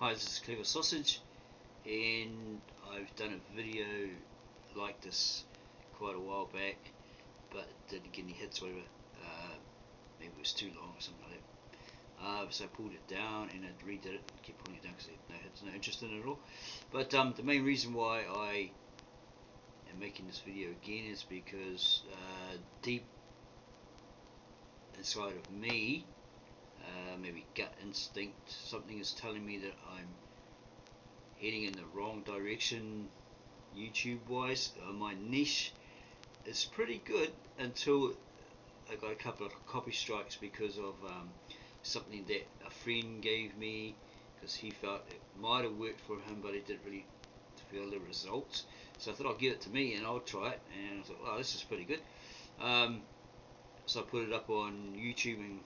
Hi, this is Clever Sausage, and I've done a video like this quite a while back, but didn't get any hits, whatever. Maybe it was too long or something like that. So I pulled it down and I redid it and kept pulling it down because no hits, no interest in it at all. But the main reason why I am making this video again is because deep inside of me, maybe gut instinct, something is telling me that I'm heading in the wrong direction YouTube wise. My niche is pretty good until I got a couple of copy strikes because of something that a friend gave me, because he felt it might have worked for him but he didn't really feel the results. So I thought I'll give it to me and I'll try it, and I thought, wow, this is pretty good. So I put it up on YouTube and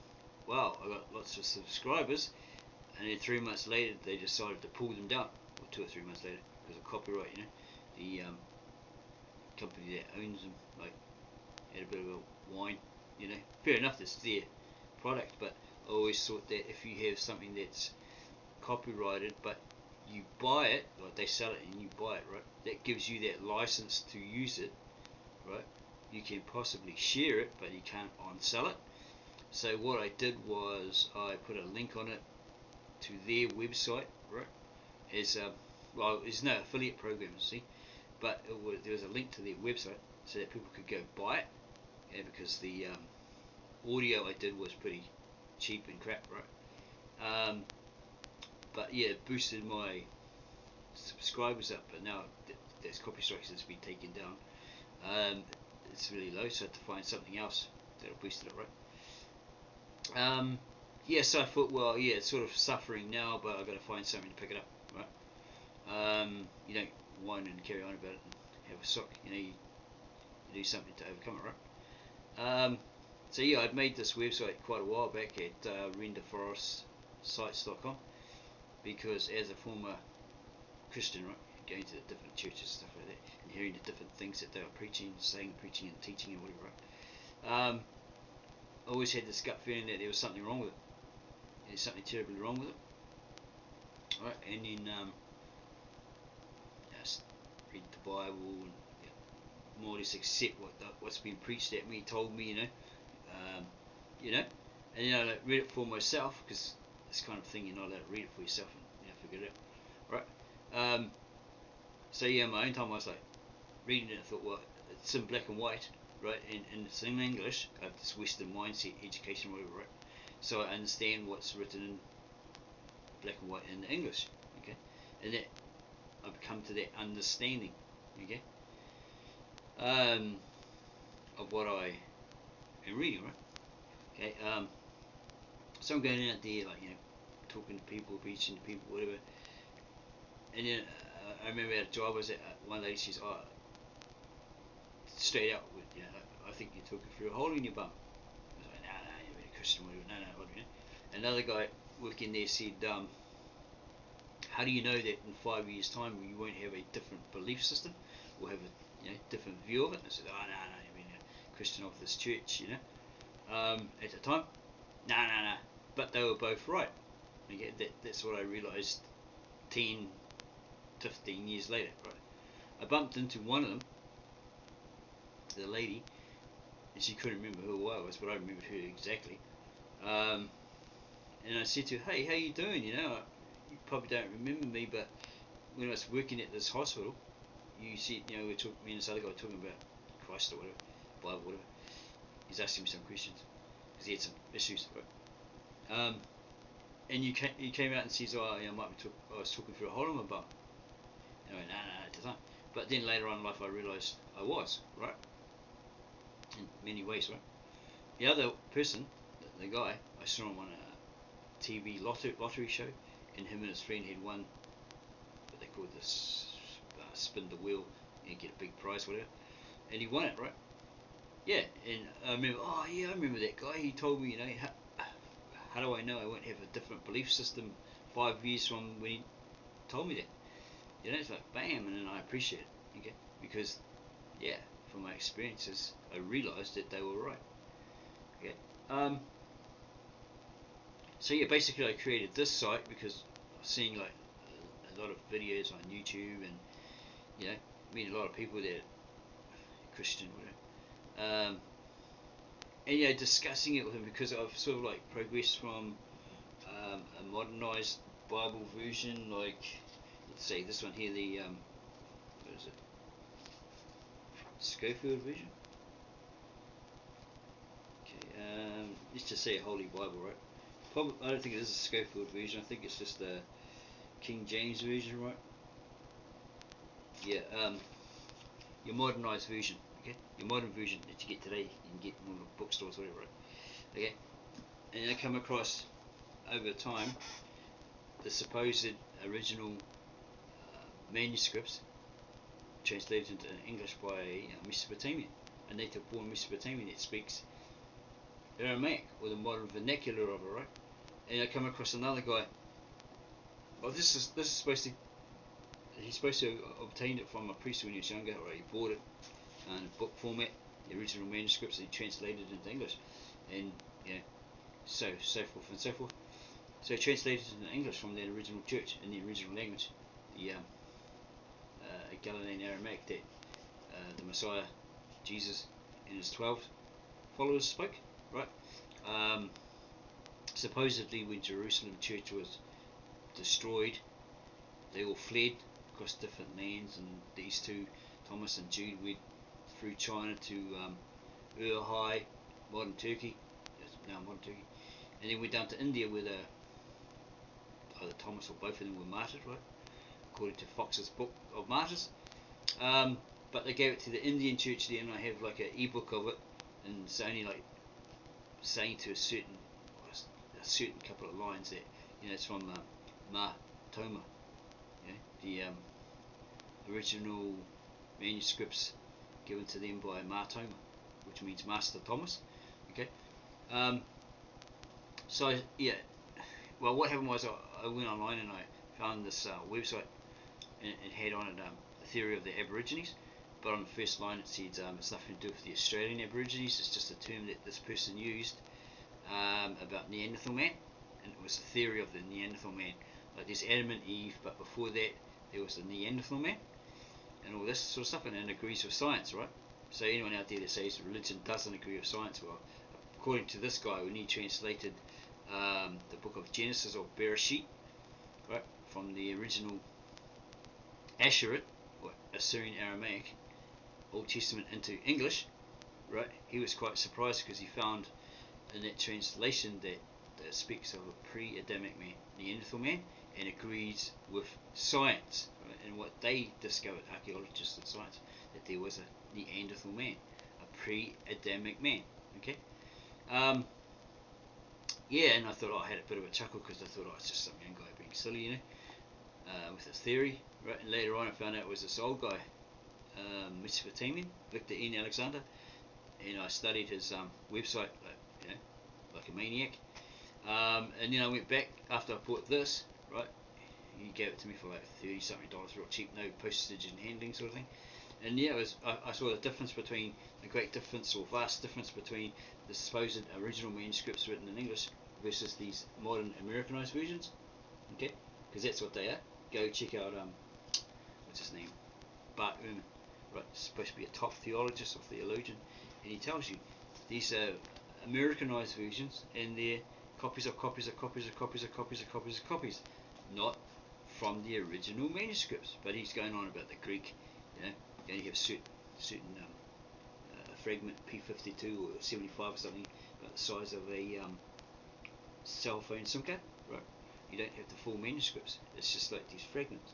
wow, I got lots of subscribers, and then 3 months later they decided to pull them down, or 2 or 3 months later, because of copyright, the company that owns them like had a bit of a whine, fair enough, it's their product, but I always thought that if you have something that's copyrighted but you buy it, like they sell it and you buy it, right, that gives you that license to use it, right? You can possibly share it but you can't unsell it. So what I did was I put a link on it to their website, right? As well, there's no affiliate program, see, but there was a link to their website so that people could go buy it, because the audio I did was pretty cheap and crap, right? But yeah, it boosted my subscribers up, but now there's copy strikes that's been taken down. It's really low, so I had to find something else that'll boost it up, right? Yeah, so I thought, well, yeah, it's sort of suffering now, but I've got to find something to pick it up, right? You don't whine and carry on about it and have a sock, you do something to overcome it, right? So yeah, I'd made this website quite a while back at renderforestsites.com, because as a former Christian, right, going to the different churches and stuff like that, and hearing the different things that they were preaching, saying, preaching and teaching and whatever, right? I always had this gut feeling that there was something wrong with it. There's something terribly wrong with it, right? And then just read the Bible and more or less accept what's been preached at me, told me, and then I read it for myself, because this kind of thing you're not allowed to read it for yourself and figure it out, right? So yeah, my own time I was like reading it and thought, well, it's in black and white, right, and it's in English. I have this Western mindset, education, whatever, right? So I understand what's written in black and white in English, okay, and that I've come to that understanding, okay, of what I am reading, right? Okay, so I'm going out there, like, talking to people, preaching to people, whatever, and then I remember at a job I was at, one lady says, oh, straight out, with, I think you're talking through a hole in your bum. I was like, nah, you're a Christian, whatever, no. Another guy working there said, how do you know that in 5 years' time you won't have a different belief system, or have a different view of it? And I said, oh, no, you've been a Christian of this church, at the time, nah. But they were both right. Okay, that's what I realised 10, 15 years later, right? I bumped into one of them, the lady, and she couldn't remember who I was, but I remembered her exactly. And I said to her, hey, how you doing? You probably don't remember me, but when I was working at this hospital, you said, me and this other guy were talking about Christ or whatever, Bible, whatever. He's asking me some questions because he had some issues, right? And you came out and says, oh, I was talking through a hole in my bum. And I went, nah, at the time. But then later on in life, I realised I was, right? In many ways, right? The other person, the guy, I saw him on a TV lottery show, and him and his friend had won what they called this spin the wheel and get a big prize, whatever, and he won it, right? Yeah, and I remember that guy. He told me, how do I know I won't have a different belief system 5 years from when he told me that? It's like bam, and then I appreciate it, okay, because from my experiences, I realised that they were right. Okay. So yeah, basically I created this site because I was seeing like a lot of videos on YouTube, and you know, meet a lot of people that are Christian, whatever. And you know, discussing it with him, because I've sort of like progressed from a modernized Bible version, like let's say this one here, the what is it, Schofield version. Okay, let's just say a Holy Bible, right? Probably, I don't think it is a Schofield version. I think it's just the King James version, right? Yeah, your modernized version, okay? Your modern version that you get today, you can get in all the bookstores, whatever, right? Okay, and I come across over time the supposed original manuscripts translated into English by a Mesopotamian, a native-born Mesopotamian that speaks Aramaic, or the modern vernacular of it, right? And I come across another guy. Oh, this is supposed to. He's supposed to have obtained it from a priest when he was younger, or he bought it in book format, the original manuscripts, and he translated it into English, and you know, so forth and so forth. So he translated it into English from that original church in the original language, the Galilean Aramaic that the Messiah, Jesus, and his 12 followers spoke, right? Supposedly, when Jerusalem church was destroyed, they all fled across different lands, and these two, Thomas and Jude, went through China to Urhai, modern Turkey, and then went down to India, where either Thomas or both of them were martyred, right? According to Fox's Book of Martyrs. But they gave it to the Indian church there, and I have like an ebook of it, and it's only like saying to a certain couple of lines that, you know, it's from Ma Toma, the original manuscripts given to them by Ma Toma, which means Master Thomas. Okay, so yeah, well, what happened was I went online and I found this website, and it had on it the theory of the Aborigines, but on the first line it said it's nothing to do with the Australian Aborigines. It's just a term that this person used about Neanderthal man, and it was the theory of the Neanderthal man. Like there's Adam and Eve, but before that there was the Neanderthal man, and all this sort of stuff, and it agrees with science, right? So anyone out there that says religion doesn't agree with science, well, according to this guy, when he translated the book of Genesis, or Bereshit, right, from the original Assyrian or Assyrian Aramaic Old Testament into English, right, he was quite surprised because he found in that translation that speaks of a pre-Adamic man, Neanderthal man, and agrees with science, right, and what they discovered, archaeologists and science, that there was a Neanderthal man, a pre-Adamic man. Okay, yeah, and I thought I had a bit of a chuckle because I thought it's just some young guy being silly, you know, with his theory, right? And later on I found out it was this old guy, Mesopotamian, Victor N. Alexander, and I studied his website, you know, like a maniac. And then I went back after I bought this, right? He gave it to me for like $30 something, real cheap, no postage and handling sort of thing. And yeah, I saw the difference between the great difference or vast difference between the supposed original manuscripts written in English versus these modern Americanized versions. Okay, because that's what they are. Go check out what's his name, Bart Ehrman, right? Supposed to be a top theologist or theologian, and he tells you these are Americanized versions, and they're copies of copies of copies of copies of copies of copies of copies, not from the original manuscripts. But he's going on about the Greek, you know, you only have certain fragment P52 or 75 or something, about the size of a cell phone SIM card, right? You don't have the full manuscripts. It's just like these fragments.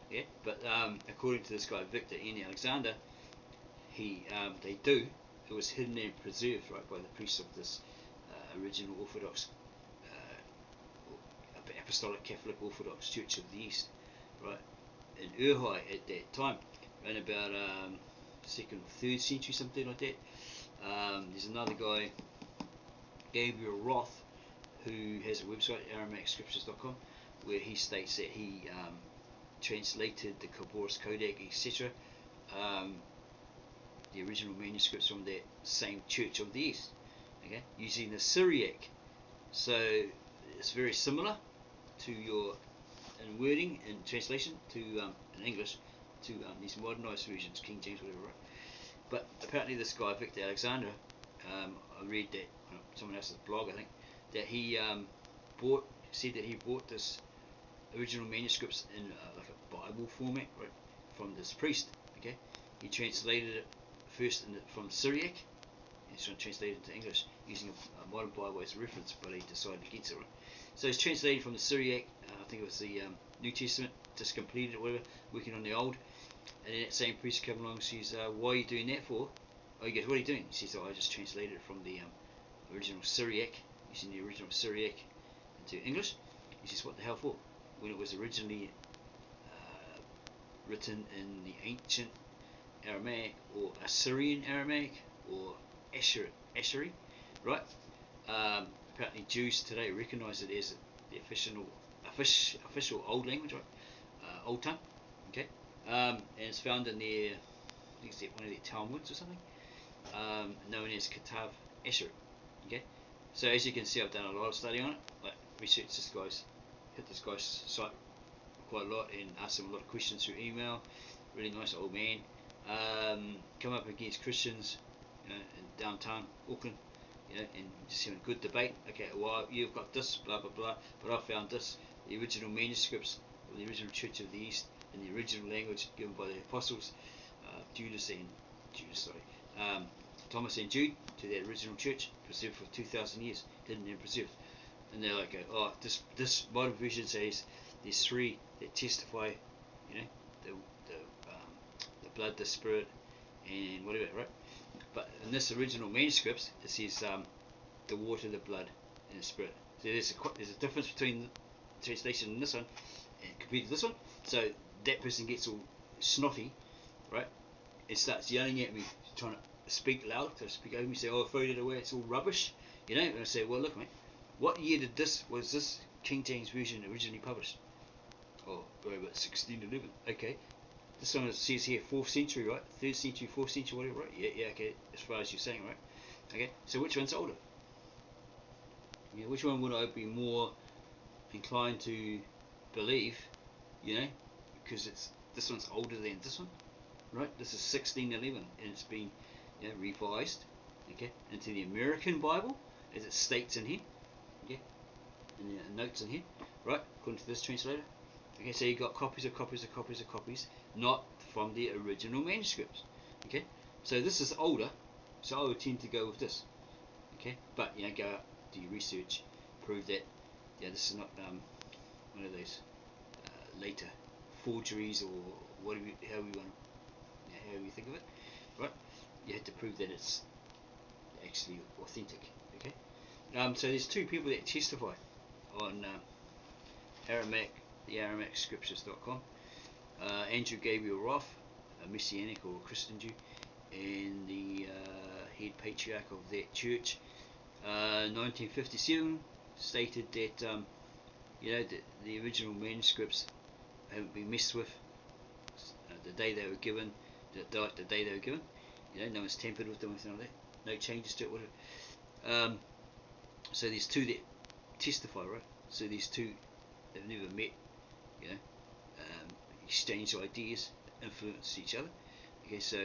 Yeah, but according to this guy Victor N. Alexander, they do. It was hidden and preserved, right, by the priests of this original Orthodox, Apostolic Catholic Orthodox Church of the East, right, in Urhai at that time, around about 2nd or 3rd century, something like that. There's another guy, Gabriel Roth, who has a website, AramaicScriptures.com, where he states that he translated the Khaboris Kodak, etc., the original manuscripts from that same Church of the East, okay, using the Syriac. So it's very similar to your in wording and translation to in English to these modernised versions, King James, whatever, right? But apparently this guy, Victor Alexander, I read that someone else's blog, I think, that he said that he bought this original manuscripts in like a Bible format, right, from this priest. Okay, he translated it first from Syriac. He's trying to translate it into English using a modern Bible as a reference, but he decided against it, right? So it's translated from the Syriac, I think it was the New Testament, just completed or whatever, working on the Old. And then that same priest comes along and says, why are you doing that for? Oh, he goes, what are you doing? He says, oh, I just translated it from the original Syriac, using the original Syriac into English. He says, what the hell for? When it was originally written in the ancient Aramaic or Assyrian Aramaic or Asheri, right? Apparently Jews today recognise it as the official old language, right? Old tongue, okay? And it's found in their, I think it's one of their Talmuds or something, known as Ketav Asher, okay? So as you can see, I've done a lot of study on it, like researched hit this guy's site quite a lot and asked him a lot of questions through email. Really nice old man. Come up against Christians, in downtown Auckland, and just having a good debate. Okay, well, you've got this, blah blah blah, but I found this, the original manuscripts of the original Church of the East in the original language given by the apostles, Thomas and Jude, to that original church, preserved for 2,000 years, hidden and preserved. And they're like, oh, this modern version says there's three that testify, the blood, the spirit, and whatever, right? But in this original manuscripts, it says the water, the blood, and the spirit. So there's a difference between the translation in this one and compared to this one. So that person gets all snotty, right, and starts yelling at me, trying to speak loud, to speak over me, say, oh, throw that away, it's all rubbish, And I say, well, look, mate, what year was this King James version originally published? Oh, about 1611. Okay. This one says here 4th century, right? 3rd century, 4th century, whatever, right? Yeah, okay, as far as you're saying, right? Okay, so which one's older? Yeah, which one would I be more inclined to believe, because this one's older than this one, right? This is 1611, and it's been revised, okay, into the American Bible, as it states in here, okay, in the notes in here, right, according to this translator. Okay, so you got copies of copies of copies of copies, not from the original manuscripts. Okay, so this is older, so I would tend to go with this. Okay, but go out, do your research, prove that this is not one of those later forgeries or whatever, however you think of it, right? You have to prove that it's actually authentic. Okay, so there's two people that testify on Aramaic, the AramaicsScriptures.com. Andrew Gabriel Roth, a Messianic or Christian Jew, and the head patriarch of that church, 1957, stated that the original manuscripts haven't been messed with. The day they were given, the day they were given, no one's tampered with them or anything like that. No changes to it, whatever. So there's two that testify, right? So these two have never met, exchanged ideas, influenced each other. Okay, so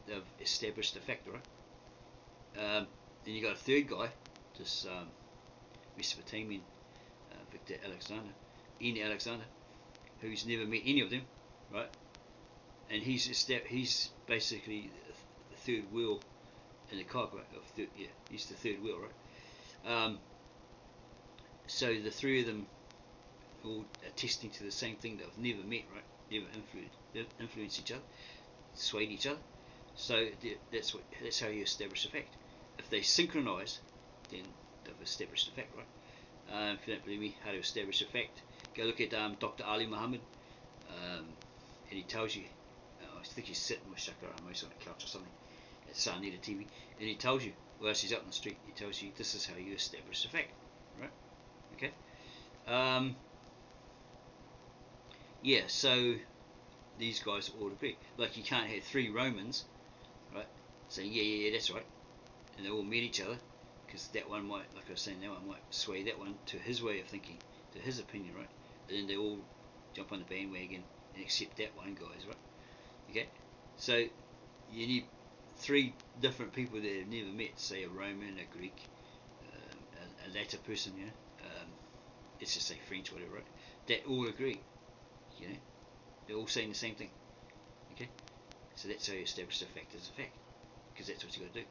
they've established the fact, right? Then you got a third guy, this Mesopotamian Victor Alexander, who's never met any of them, right? And he's basically the third wheel in the cog, right? He's the third wheel, right? So the three of them all attesting to the same thing that have never met, right? Never influenced each other, swayed each other. So that's how you establish a fact. If they synchronise, then they've established a fact, right? If you don't believe me, how to establish a fact, go look at Dr. Ali Muhammad, and he tells you. I think he's sitting with Shakar Ramos on a couch or something at Sarnita TV, and he tells you, well, she's out on the street, he tells you this is how you establish a fact, right? Okay. Yeah, so these guys ought to be like, you can't have three Romans, right, saying yeah that's right, and they all meet each other, because that one might, like I was saying, that one might sway that one to his way of thinking, to his opinion, right? and then they all jump on the bandwagon and accept that one guy's, right? Okay, so you need three different people that have never met, say a Roman, a Greek, a latter person, you know, let's just say French, whatever, right? That all agree, you know, they're all saying the same thing. Okay, so that's how you establish the fact as a fact, because that's what you got to do.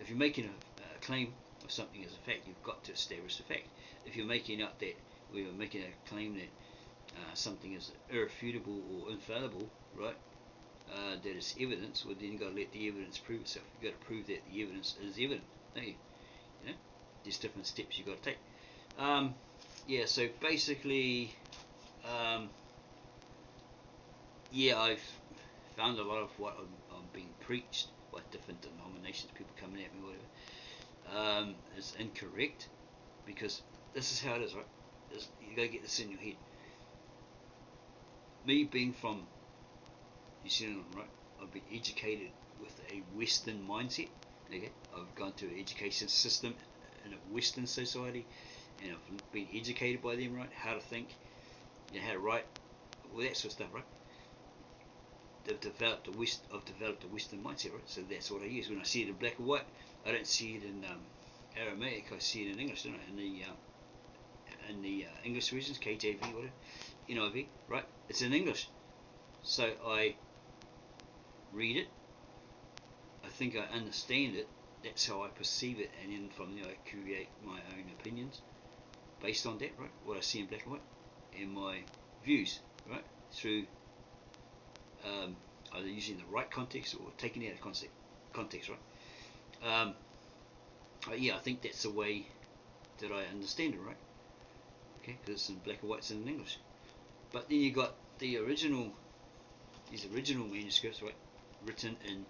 If you're making a claim of something as a fact, you've got to establish the fact. If you're making up that we are making a claim that something is irrefutable or infallible, right? That is evidence. Well, then you've got to let the evidence prove itself. You've got to prove that the evidence is evident, don't you? You know, there's different steps you've got to take. Yeah, so basically, yeah, I've found a lot of what I'm being preached by different denominations, people coming at me, whatever, is incorrect, because this is how it is, right? You got to get this in your head. Me being from New Zealand, right? I've been educated with a Western mindset. Okay, I've gone to an education system in a Western society, and I've been educated by them, right? How to think, you know, how to write, all that sort of stuff, right? I've developed a Western mindset, right? So that's what I use when I see it in black and white. I don't see it in Aramaic. I see it in English, don't I? In the English versions, KJV, whatever, NIV, right? It's in English. So I read it, I think I understand it, that's how I perceive it, and then from there I create my own opinions based on that, right? What I see in black and white, and my views, right? Through either using the right context or taking it out of context, right? Yeah, I think that's the way that I understand it, right? Okay, because it's in black and white, it's in English. But then you got the these original manuscripts, right, written in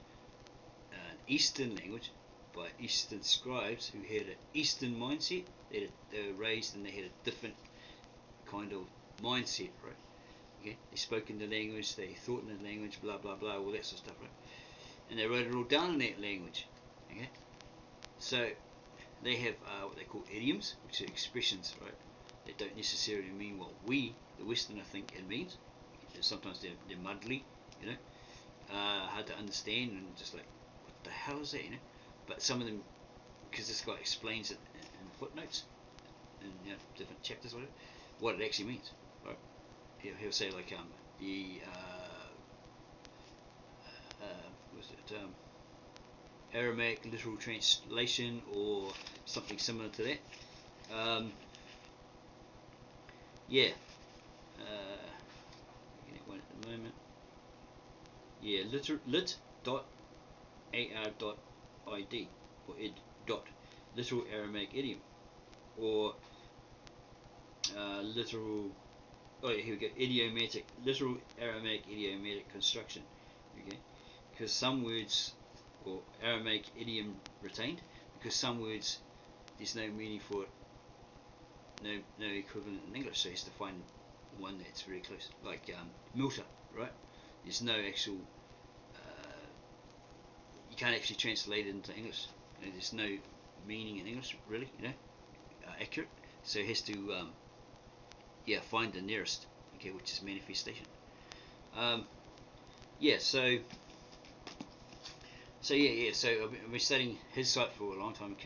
Eastern language by Eastern scribes who had an Eastern mindset. They were raised and they had a different kind of mindset, right? Okay, they spoke in the language, they thought in the language, blah blah blah, all that sort of stuff, right? And they wrote it all down in that language. Okay, so they have what they call idioms, which are expressions, right? That don't necessarily mean what we, the Westerner, think it means. Sometimes they're muddly, you know, hard to understand, and just like, what the hell is that, you know? But some of them, because this guy explains it in footnotes, in, you know, different chapters, whatever, what it actually means, right? He'll say like was it Aramaic literal translation or something similar to that. Yeah. Looking at one at the moment. Yeah, lit.ar.id or id dot literal Aramaic idiom, or literal. Oh yeah, here we go. Idiomatic, literal Aramaic idiomatic construction. Okay, because some words, or Aramaic idiom retained, because some words there's no meaning for it, no equivalent in English, so he has to find one that's very close, like milta, right? There's no actual, you can't actually translate it into English. You know, there's no meaning in English, really, you know, accurate. So he has to, yeah, find the nearest, okay, which is manifestation. Yeah, so I've been studying his site for a long time,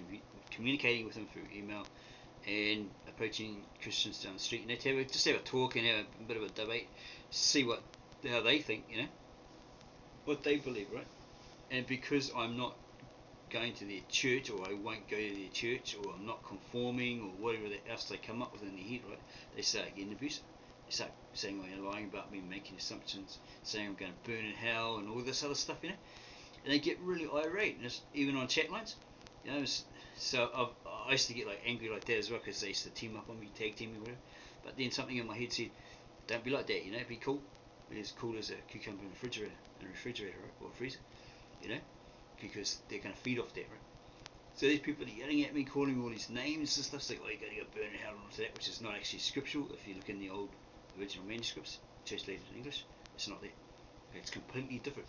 communicating with him through email, and approaching Christians down the street, and just have a talk and have a bit of a debate, see how they think, you know, what they believe, right? And because I'm not going to their church, or I won't go to their church, or I'm not conforming, or whatever else they come up with in their head, right? They start getting abusive. They start saying, well, you're lying about me, making assumptions, saying I'm going to burn in hell, and all this other stuff, you know. And they get really irate, and even on chat lines, you know. So I used to get like angry like that as well, because they used to team up on me, tag team me, whatever. But then something in my head said, don't be like that, you know. Be cool. Be as cool as a cucumber in a refrigerator, right? Or a freezer, you know, because they're going to feed off that, right? So these people are yelling at me, calling me all these names and stuff, saying, oh, you're going to go burn in hell and all that, which is not actually scriptural. If you look in the old original manuscripts, translated in English, it's not there. It's completely different.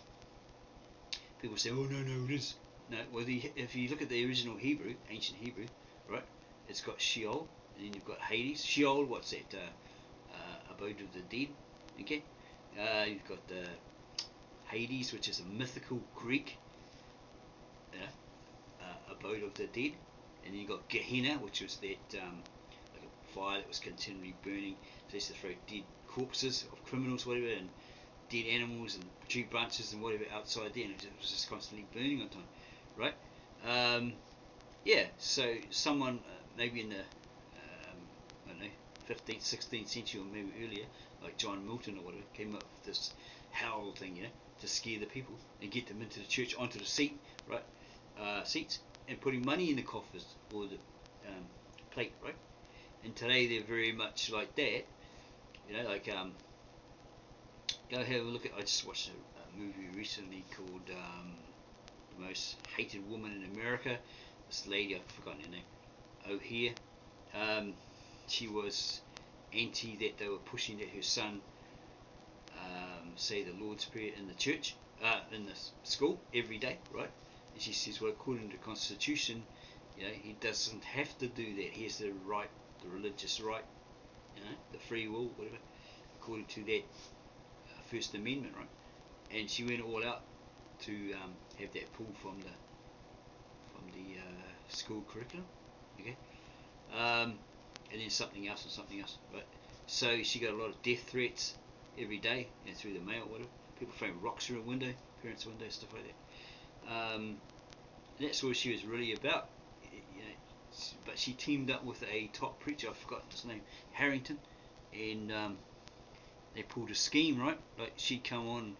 People say, oh, no, it is. No, well, if you look at the original Hebrew, ancient Hebrew, right, it's got Sheol, and then you've got Hades. Sheol, what's that? abode of the dead. Okay, you've got the Hades, which is a mythical Greek abode of the dead, and then you got Gehenna, which was that like a fire that was continually burning. So they used to throw dead corpses of criminals, whatever, and dead animals and tree branches and whatever outside there, and it was just constantly burning on time, right? Yeah, so someone maybe in the I don't know, 15th, 16th century or maybe earlier, like John Milton or whatever, came up with this howl thing, to scare the people and get them into the church, onto the seat, right? Seats, and putting money in the coffers or the plate, right? And today they're very much like that, like go have a look at. I just watched a movie recently called The Most Hated Woman in America. This lady, I've forgotten her name, O'Hare. She was anti that they were pushing that her son say the Lord's Prayer in the church, in the school every day, right? And she says, well, according to the Constitution, he doesn't have to do that. He has the right, the religious right, the free will, whatever, according to that First Amendment, right? And she went all out to have that pulled from the school curriculum, okay? And then something else and something else, right? So she got a lot of death threats every day, through the mail, whatever. People throwing rocks through a window, parents' window, stuff like that. And that's what she was really about, But she teamed up with a top preacher, I've forgotten his name, Harrington, and they pulled a scheme, right? Like she'd come on,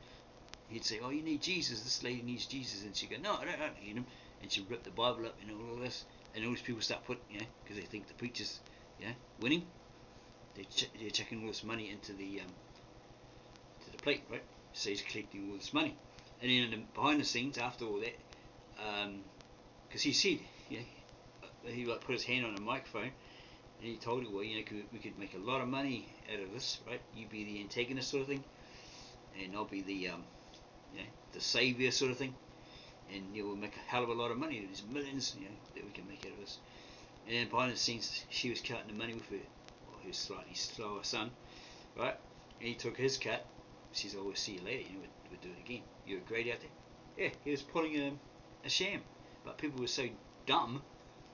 he'd say, "Oh, you need Jesus. This lady needs Jesus," and she'd go, "No, I don't need him." And she'd rip the Bible up and all this, and all these people start putting, because they think the preacher's, winning. They're chucking all this money into the plate, right? So he's collecting all this money, and then behind the scenes, after all that, because he said, he like put his hand on a microphone, and he told her, well, we could make a lot of money out of this, right? You be the antagonist sort of thing, and I'll be the the savior sort of thing, and we'll make a hell of a lot of money. There's millions, that we can make out of this. And then behind the scenes, she was cutting the money with her slightly slower son, right? And he took his cut. She says, "Oh, we'll see you later. We'll do it again. You were great out there." Yeah, he was pulling a sham, but people were so dumb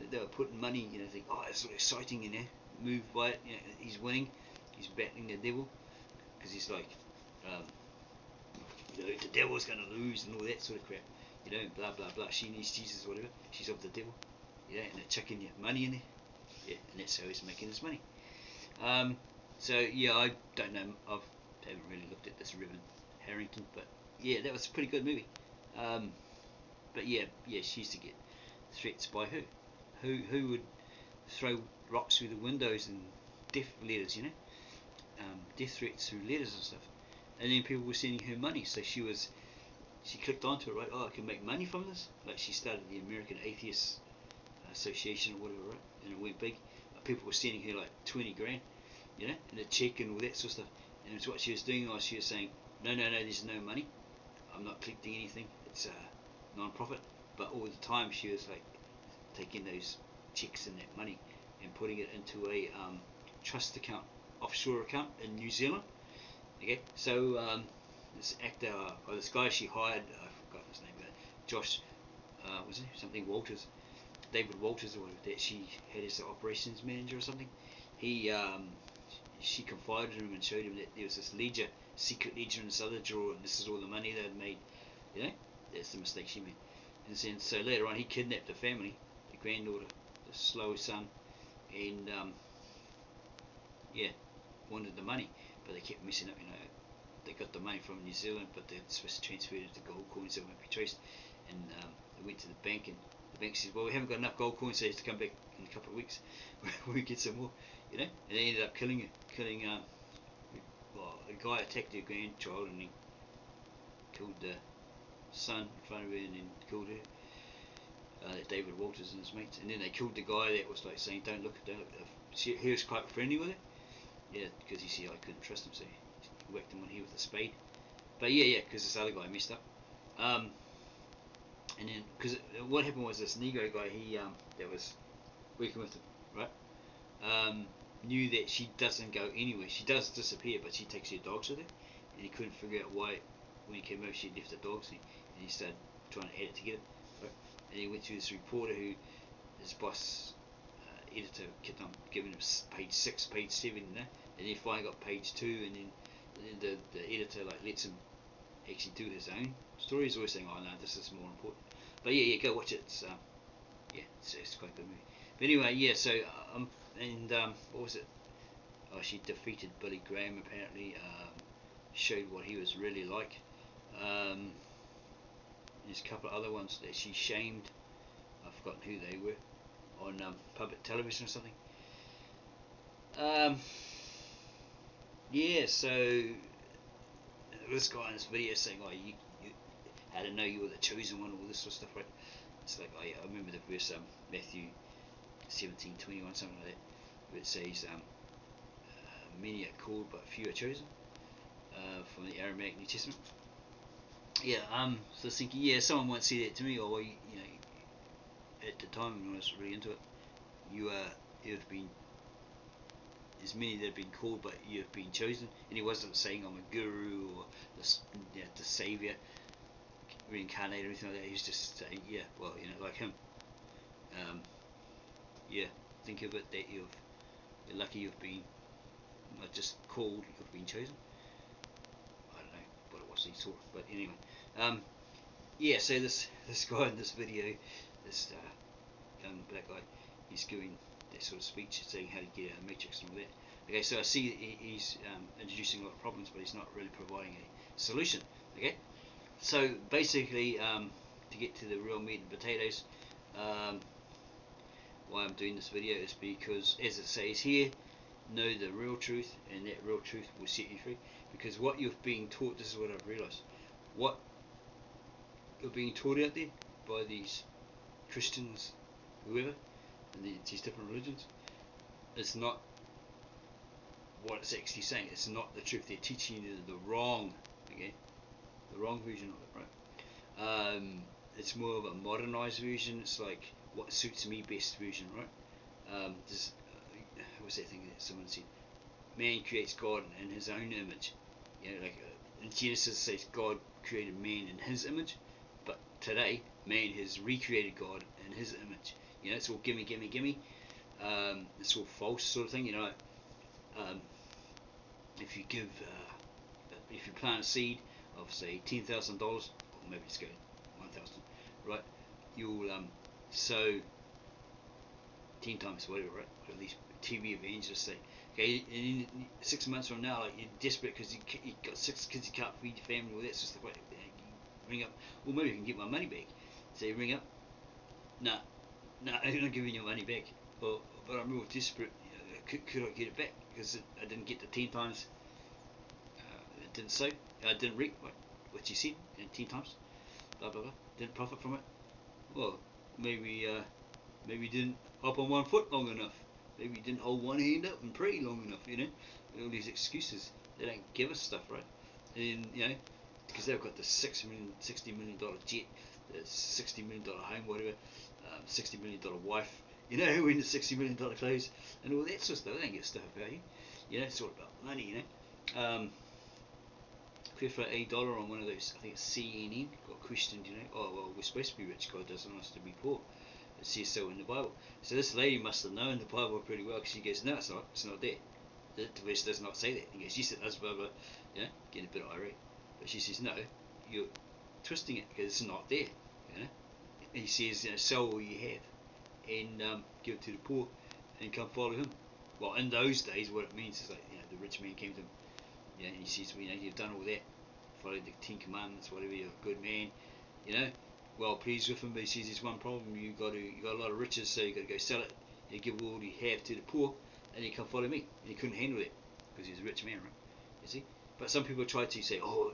that they were putting money, think, "Oh, it's so exciting," moved by it. He's winning, he's battling the devil, because he's like, the devil's going to lose and all that sort of crap, blah blah blah. She needs Jesus, whatever. She's of the devil, and they're chucking your money in there, and that's how he's making his money. So I don't know. I haven't really looked at this Reverend Harrington, but that was a pretty good movie. But she used to get threats by who? Who would throw rocks through the windows and death letters, death threats through letters and stuff. And then people were sending her money, so she clicked onto it, right? Oh, I can make money from this. Like she started the American Atheist Association or whatever, right? And it went big. People were sending her like 20 grand, and a check and all that sort of stuff. And it's what she was doing. She was saying, no, there's no money. I'm not collecting anything. It's a non-profit. But all the time she was like taking those checks and that money and putting it into a trust account, offshore account in New Zealand. Okay, so this actor, or this guy she hired, I forgot his name, Josh, was it something Walters, David Walters, or whatever, that she had as the operations manager or something. She confided in him and showed him that there was this ledger, secret ledger in this other drawer, and this is all the money they had made. That's the mistake she made. And then, so later on, he kidnapped the family, the granddaughter, the slow son, and wanted the money, but they kept messing up. They got the money from New Zealand, but they're supposed to transfer it to gold coins that won't be traced. And they went to the bank, and the bank says, "Well, we haven't got enough gold coins, so you have to come back in a couple of weeks. We get some more." And they ended up killing a guy attacked their grandchild, and he killed the son in front of her, and then killed her. David Walters and his mates, and then they killed the guy that was like saying, "Don't look." He was quite friendly with her, because he said I couldn't trust him, so he whacked him on here with a spade. But because this other guy messed up. And then, because what happened was this Negro guy, he that was working with him, right? knew that she doesn't go anywhere. She does disappear, but she takes her dogs with her, and he couldn't figure out why. When he came over, she left the dogs, and he started trying to add it together. Right? And he went to this reporter who his boss, editor, kept on giving him page 6, page 7, you know? And he finally got page 2, and then the editor like lets him actually do his own story. He's always saying, "Oh no, this is more important." But yeah, go watch it. It's quite a good movie. But anyway, yeah. So what was it? Oh, she defeated Billy Graham apparently. Showed what he was really like. There's a couple of other ones that she shamed. I've forgotten who they were on public television or something. Yeah, so this guy in this video saying, "Oh, you how to know you were the chosen one," all this sort of stuff, right? It's like, oh yeah, I remember the verse Matthew 17:21, something like that, where it says, "Many are called, but few are chosen," from the Aramaic New Testament. Yeah, so I was thinking, yeah, someone might say that to me, or well, you know, at the time when I was really into it, you've been, there's many that have been called, but you have been chosen. And he wasn't saying I'm a guru or the savior, reincarnated or anything like that. He was just saying, yeah, well, you know, like him. Yeah, think of it that you're lucky you've been not just called, you've been chosen. I don't know what it was he saw, but anyway, yeah. So this guy in this video, this young black guy, he's giving that sort of speech, saying how to get out of the matrix and all that. Okay, so I see he's introducing a lot of problems, but he's not really providing a solution. Okay, so basically, to get to the real meat and potatoes, why I'm doing this video is because, as it says here, know the real truth, and that real truth will set you free. Because what you're being taught, this is what I've realised, what you're being taught out there by these Christians, whoever, and these different religions, is not what it's actually saying. It's not the truth. They're teaching you the wrong, okay, the wrong version of it, right? It's more of a modernized version. It's like what suits me best version, right? What's that thing that someone said? Man creates God in his own image. You know, like in Genesis it says God created man in his image, but today man has recreated God in his image. You know, it's all gimme, gimme, gimme. It's all false sort of thing. You know, if you plant a seed of say $10,000, or maybe let's go 1,000, right? You'll sow 10 times whatever, right? Or at least TV evangelists say. Okay, and in 6 months from now, like you're desperate because you got 6 kids, you can't feed your family, all that sort of stuff. You ring up, well, maybe you can get my money back. So you ring up, nah, I'm not giving your money back. But I'm real desperate. You know, could I get it back? Because I didn't get the 10 times. It didn't sow. I didn't reap what you said, 10 times. Blah blah blah. Didn't profit from it. Well, maybe you didn't hop on one foot long enough. Maybe you didn't hold one hand up and pray long enough, you know. All these excuses. They don't give us stuff, right? And, you know, because they've got the $60 million jet, the $60 million home, whatever, $60 million wife, you know, wearing the $60 million clothes, and all that sort of stuff. They don't give stuff about you. You know, it's all about money, you know. Quit for $8 on one of those, I think it's CNN, got questioned, you know, oh, well, we're supposed to be rich, God doesn't want us to be poor. It says so in the Bible. So this lady must have known the Bible pretty well, because she goes, no, it's not there. The verse does not say that. He goes, yes, it does, blah, blah, you know, getting a bit irate. But she says, no, you're twisting it, because it's not there, you know. And he says, you know, sell all you have, and give it to the poor, and come follow him. Well, in those days, what it means is like, you know, the rich man came to him, you know, and he says, well, you know, you've done all that, followed the 10 Commandments, whatever, you're a good man, you know, well pleased with him, but he says there's one problem, you got a lot of riches, so you got to go sell it, you give all you have to the poor, and you come follow me. And he couldn't handle that, because he's a rich man, right? You see? But some people try to say, oh,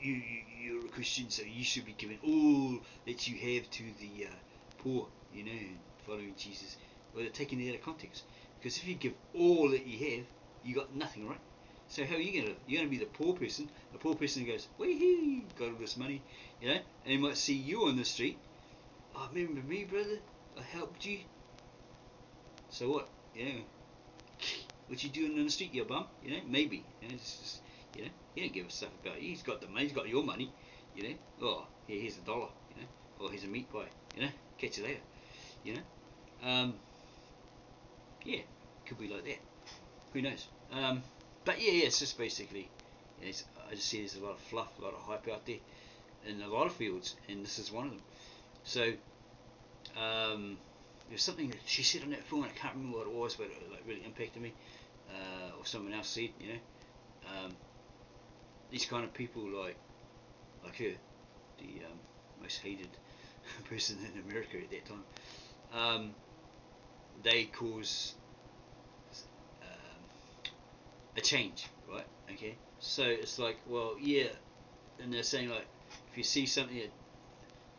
you're a Christian, so you should be giving all that you have to the poor, you know, and following Jesus. Well, they're taking it out of context, because if you give all that you have, you got nothing, right? So how are you gonna? You're gonna be the poor person who goes, wee, got all this money, you know, and he might see you on the street. Oh, remember me, brother? I helped you. So what? You know, What you doing in the street, you bum? You know, maybe. You know, it's just, you know, he don't give a stuff about you. He's got the money. He's got your money. You know, oh, here's $1. You know, or here's a meat pie. You know, catch you later. You know, yeah, could be like that. Who knows? But yeah, it's just basically, you know, I just see there's a lot of fluff, a lot of hype out there in a lot of fields, and this is one of them. So, there's something that she said on that film, and I can't remember what it was, but it like really impacted me, or someone else said, you know, these kind of people like her, the most hated person in America at that time, they cause a change, right? Okay, so it's like, well, yeah, and they're saying like, if you see something that,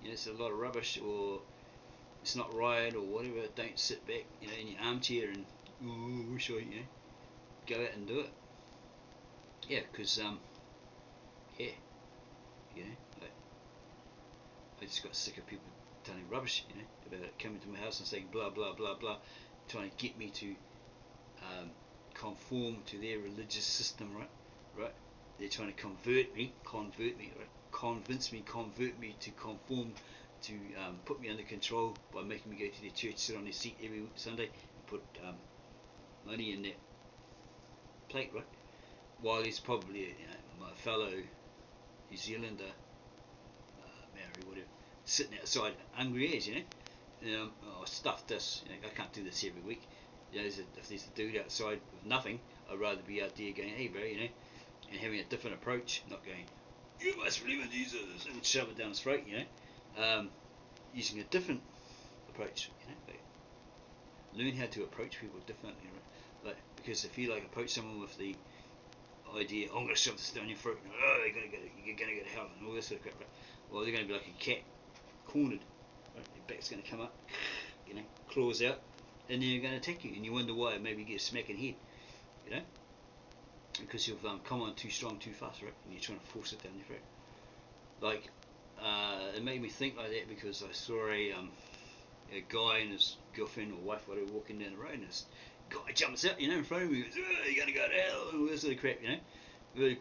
you know, it's a lot of rubbish or it's not right or whatever, don't sit back, you know, in your armchair and wish I, you know, go out and do it. Yeah, because yeah, you know, like, I just got sick of people telling rubbish, you know, about it, coming to my house and saying blah blah blah blah, trying to get me to conform to their religious system, right? They're trying to convert me, right? Convince me, convert me to conform, to put me under control by making me go to their church, sit on their seat every Sunday, and put money in that plate, right? While he's probably, you know, my fellow New Zealander, Maori, whatever, sitting outside hungry as, you know, oh, stuff this, you know, I can't do this every week. You know, if there's a dude outside with nothing, I'd rather be out there going, hey bro, you know, and having a different approach, not going, you must believe in Jesus, and shove it down his throat, you know, using a different approach, you know, like, learn how to approach people differently, right? Like, because if you like approach someone with the idea, oh, I'm going to shove this down your throat, and, oh, you're going to go to hell, and all this sort of crap, right? Well, they're going to be like a cat, cornered, right? Your back's going to come up, you know, claws out, and then they're going to attack you, and you wonder why. Maybe you get a smack in the head, you know, because you've come on too strong, too fast, right? And you're trying to force it down your throat. Like, it made me think like that because I saw a guy and his girlfriend or wife, whatever, walking down the road, and this guy jumps out, you know, in front of me, goes, oh, you're going to go to hell, and all this sort of crap, you know, really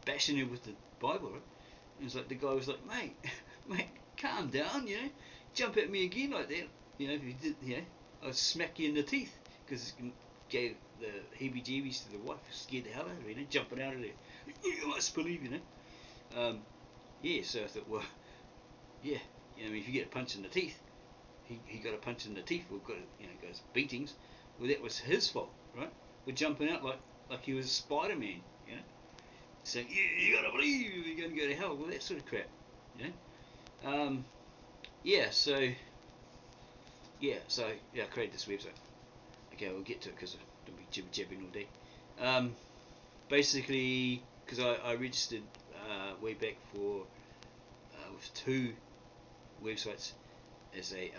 bashing her with the Bible, right? And it's like, the guy was like, mate, calm down, you know, jump at me again like that, you know, if you did, you know, I'll smack you in the teeth, because it gave the heebie-jeebies to the wife, scared the hell out of her, you know, jumping out of there, you must believe, you know, yeah, so I thought, well, yeah, you know, I mean, if you get a punch in the teeth, he got a punch in the teeth, we've got, you know, goes beatings, well, that was his fault, right? We're jumping out like he was Spider-Man, you know, saying, you gotta believe you're gonna go to hell, well, that sort of crap, you know, yeah, so I created this website. Okay, we'll get to it because I'll be jibber-jabbing all day. Basically, because I registered way back for with 2 websites as a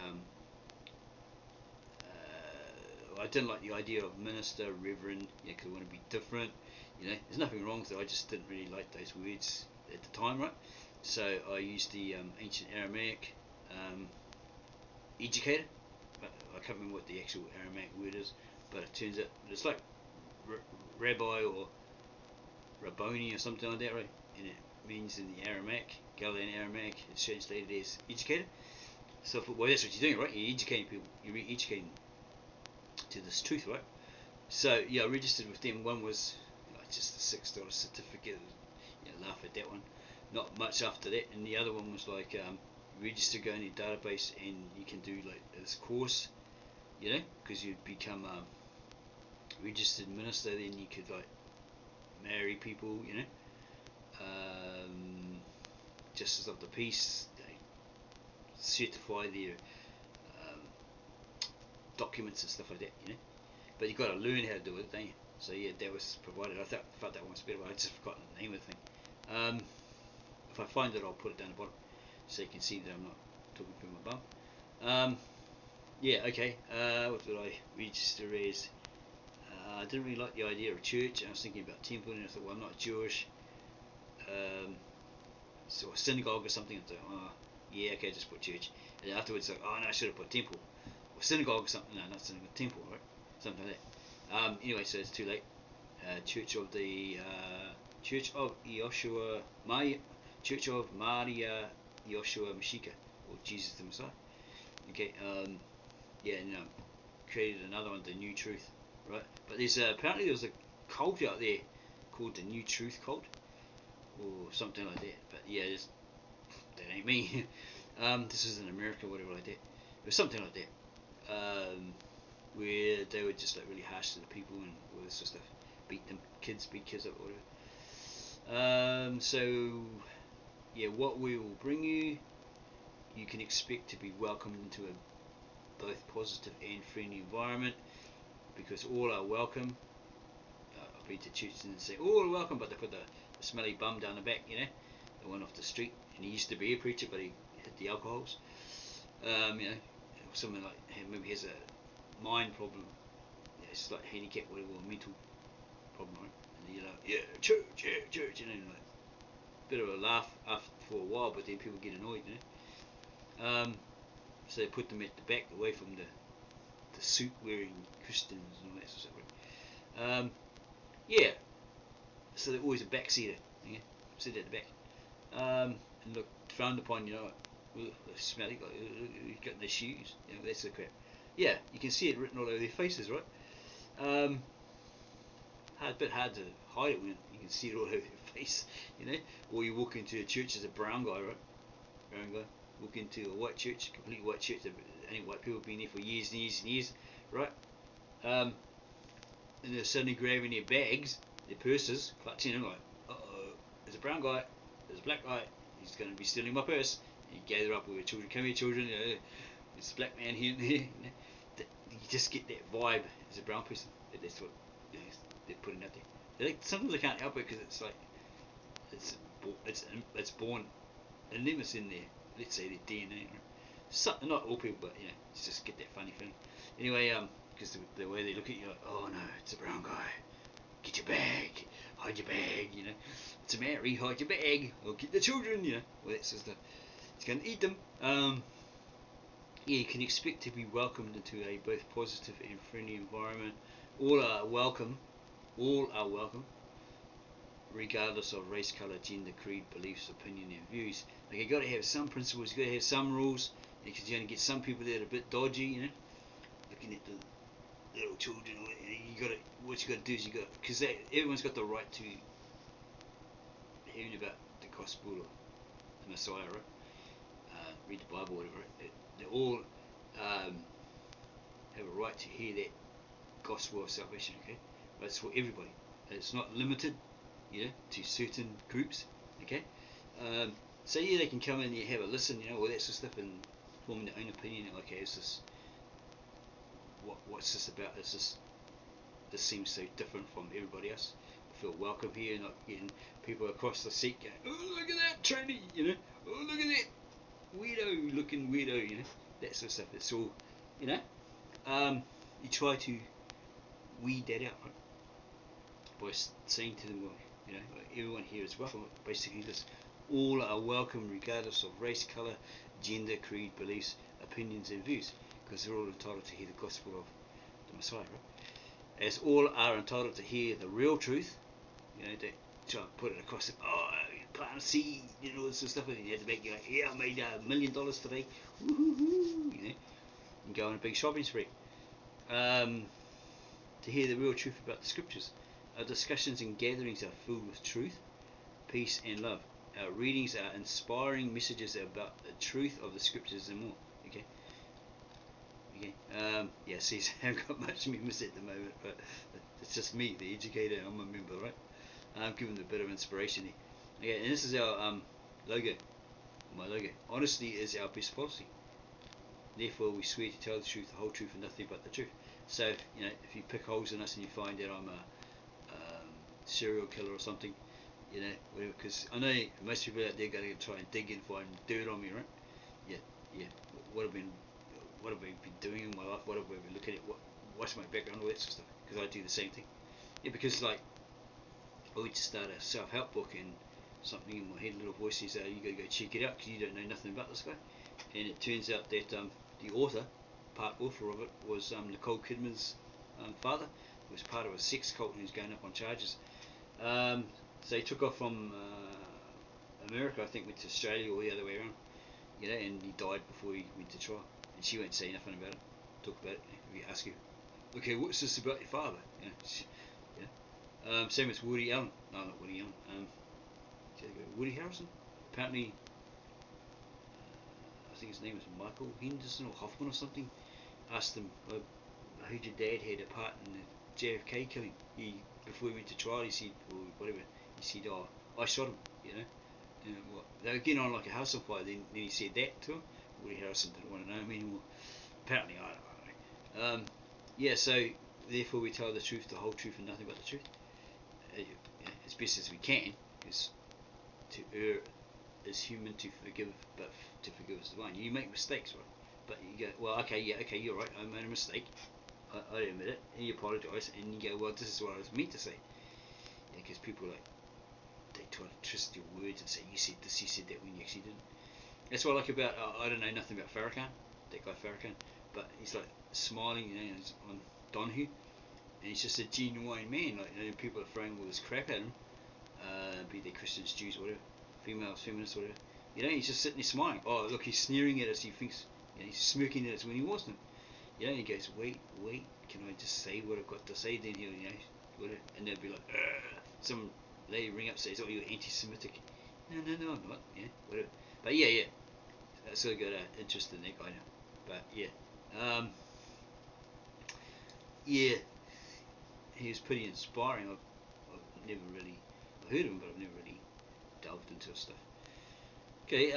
I didn't like the idea of minister, reverend, yeah, because I want to be different, you know, there's nothing wrong with it, I just didn't really like those words at the time, right? So I used the ancient Aramaic educator, but I can't remember what the actual Aramaic word is, but it turns out it's like rabbi or Rabboni or something like that, right? And it means in the Aramaic, Galilean Aramaic, it's translated as educator. So I thought, well, that's what you're doing, right? You're educating people, you're re-educating to this truth, right? So yeah, I registered with them. One was, you know, just a $6 certificate, you know, laugh at that one. Not much after that, and the other one was like, register, go in your database, and you can do like this course, you know, because you become a registered minister, then you could like marry people, you know, justice of the peace, they certify their documents and stuff like that, you know, but you got to learn how to do it, don't you? So yeah, that was provided. I felt that one was better, but I just forgotten the name of the thing. If I find it, I'll put it down the bottom so you can see that I'm not talking from my bum. Yeah, okay. What did I register as? I didn't really like the idea of church. I was thinking about temple, and I thought, well, I'm not Jewish. So a synagogue or something. I thought, oh, yeah, okay, just put church. And then afterwards, like, oh no, I should have put temple. Or synagogue or something. No, not synagogue, temple, right? Something like Anyway, so it's too late. Church of Yoshua, Church of Maria Yoshua Mashika, or Jesus the Messiah. Okay, created another one, the New Truth, right? But there's apparently there's a cult out there called the New Truth cult, or something like that. But yeah, that ain't me. This is in America, whatever like that. It was something like that, where they were just like really harsh to the people and all this sort of stuff. Beat kids up, or whatever. So yeah, what we will bring you, you can expect to be welcomed into a both positive and friendly environment, because all are welcome. I've been to churches and say all are welcome, but they put the smelly bum down the back, the one off the street, and he used to be a preacher, but he hit the alcohols. Someone like maybe has a mind problem, it's like handicap, whatever, or mental problem, right? And you're like, yeah, church, like bit of a laugh after for a while, but then people get annoyed, so they put them at the back, away from the suit wearing Christians and all that sort of stuff, right? So they're always a backseater, sit at the back, and look frowned upon, smelly, you've got the shoes, that sort of crap. Yeah, you can see it written all over their faces, right? A bit hard to hide it when you can see it all over their face, Or you walk into a church as a brown guy, right? Brown guy. Walk into a white church, completely white church. Any white people have been there for years and years and years, right? And they're suddenly grabbing their bags, their purses, clutching them like, there's a brown guy, there's a black guy, he's going to be stealing my purse. And you gather up with your children, come here children, there's a black man here and there. You just get that vibe as a brown person. That's what they're putting out there. Sometimes they can't help it, because it's like it's born in them, it's in there. Let's say their DNA. Right? Not all people, but you just get that funny feeling. Anyway, because the way they look at you, like, oh no, it's a brown guy. Get your bag, hide your bag. It's a Mary, hide your bag. Or get the children. Well, that's just it's going to eat them. You can expect to be welcomed into a both positive and friendly environment. All are welcome, regardless of race, colour, gender, creed, beliefs, opinion and views. Like, you've got to have some principles, you've got to have some rules, because you're going to get some people that are a bit dodgy, looking at the little children. What you got to do is because everyone's got the right to hearing about the gospel or the Messiah, right? Read the Bible, whatever. They all have a right to hear that gospel of salvation, okay? But it's for everybody. It's not limited, to certain groups, okay? So they can come in and have a listen, all that sort of stuff, and form their own opinion. Okay, what's this about? This seems so different from everybody else. I feel welcome here, not getting people across the seat going, oh, look at that tranny, oh, look at that looking weirdo, that sort of stuff. It's all, you try to weed that out, right? By saying to them, well, everyone here is welcome. Basically, all are welcome, regardless of race, colour, gender, creed, beliefs, opinions and views, because they're all entitled to hear the gospel of the Messiah, right? As all are entitled to hear the real truth, they try to put it across it. Oh, you plant a seed, all this sort of stuff, and you have to make, yeah, I made $1 million today, woohoo, and go on a big shopping spree. To hear the real truth about the scriptures. Our discussions and gatherings are filled with truth, peace and love. Our readings are inspiring messages about the truth of the scriptures and more. Okay. See, I haven't got much members at the moment, but it's just me, the educator. I'm a member, right? I'm giving them a bit of inspiration here. Okay, and this is our logo. My logo. Honesty is our best policy. Therefore, we swear to tell the truth, the whole truth, and nothing but the truth. So, if you pick holes in us and you find that I'm a serial killer or something, whatever, because I know most people out there are going to try and dig and find dirt on me, right? Yeah. What have I been doing in my life? What have I been looking at? What's my background? All that sort of stuff. Because I do the same thing. Yeah, because I would start a self-help book, and something in my head, a little voice says, you got to go check it out because you don't know nothing about this guy. And it turns out that the author, part author of it, was Nicole Kidman's father, was part of a sex cult and he was going up on charges. So he took off from America, I think, went to Australia or the other way around, and he died before he went to trial. And she won't say nothing about it, talk about it. If you ask her, okay, what's this about your father? Same as Woody Allen. No, not Woody Allen. Woody Harrelson. Apparently, I think his name is Michael Henderson or Hoffman or something. Asked him, who your dad had a part in the JFK killing. Before he went to trial, he said, or whatever, he said, oh, I shot him, They were getting on like a house on fire, then he said that to him. Woody Harrelson didn't want to know him anymore. Apparently, I don't know. So, therefore we tell the truth, the whole truth, and nothing but the truth. As best as we can, because to err is human, to forgive, but to forgive is divine. You make mistakes, right? But you go, well, okay, you're right, I made a mistake. I admit it, and you apologise, and you go, well, this is what I was meant to say. Because people they try to twist your words and say, you said this, you said that, when you actually didn't. That's what I like about, I don't know nothing about Farrakhan, that guy Farrakhan, but he's like smiling, he's on Donahue, and he's just a genuine man. People are throwing all this crap at him, be they Christians, Jews, whatever, females, feminists, whatever. He's just sitting there smiling. Oh, look, he's sneering at us. He thinks, he's smirking at us when he wasn't. And he goes, wait, can I just say what I've got to say? Then whatever. And they'll be like, some lady ring up and says, oh, you're anti-Semitic. No, I'm not. Whatever. But I sort of got interest in that guy now. But he was pretty inspiring. I've never really heard of him, but I've never really delved into his stuff. Okay,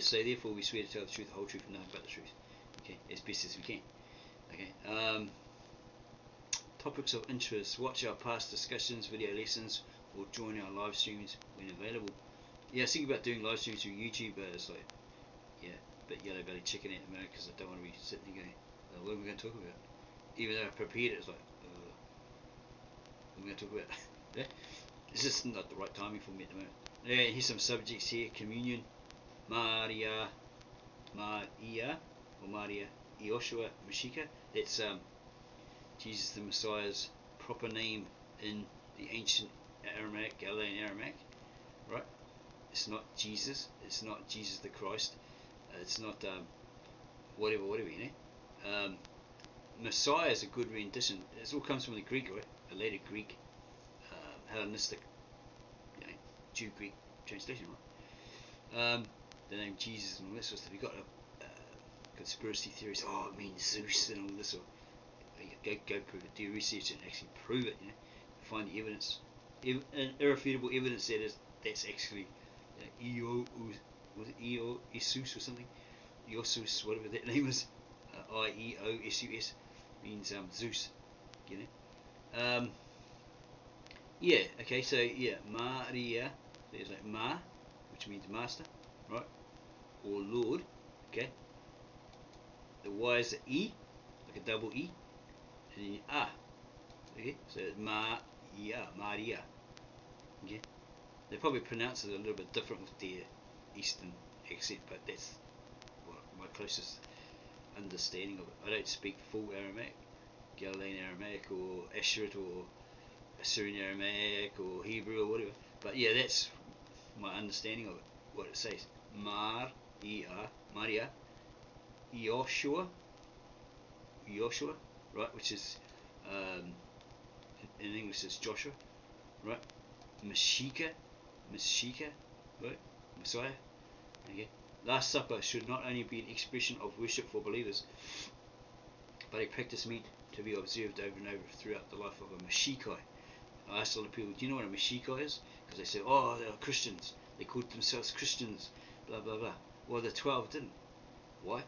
so therefore we swear to tell the truth, the whole truth, and nothing but the truth. Okay, as best as we can. Okay, topics of interest. Watch our past discussions, video lessons, or join our live streams when available. I was thinking about doing live streams through YouTube, but it's like, a bit yellow belly chicken at the moment, because I don't want to be sitting there going, what are we going to talk about? Even though I prepared it, it's like, what are we going to talk about? It's just not the right timing for me at the moment. Here's some subjects here: communion, Maria, or Maria Yoshua Mashiach. That's Jesus the Messiah's proper name in the ancient Aramaic, Galilean Aramaic, right? It's not Jesus. It's not Jesus the Christ. It's not whatever, Messiah is a good rendition. It all comes from the Greek, right? The later Greek, Hellenistic, Jew-Greek translation, right? The name Jesus and all that sort of stuff. You've got conspiracy theories. Oh, it means Zeus and all this. Or go prove it. Do your research and actually prove it. Find the evidence, irrefutable evidence that's actually Isus or something. Iosus, whatever that name is. Ieosus means Zeus. Okay, so Maria, there's like Ma, which means master, right? Or Lord, okay? The Y is an E, like a double E, and then A, okay? So Maria, okay? They probably pronounce it a little bit different with their Eastern accent, but that's my closest understanding of it. I don't speak full Aramaic, Galilean Aramaic, or Assyrian, or Assyrian Aramaic, or Hebrew, or whatever. But that's my understanding of it. What it says: Maria, Yoshua, right? Which is in English it's Joshua, right? Mashiach, right? Messiah. Okay. Last Supper should not only be an expression of worship for believers, but a practice meant to be observed over and over throughout the life of a Mashiach. I asked a lot of people, do you know what a Mashiach is? Because they say, oh, they are Christians. They called themselves Christians, blah, blah, blah. Well, the 12 didn't. Why?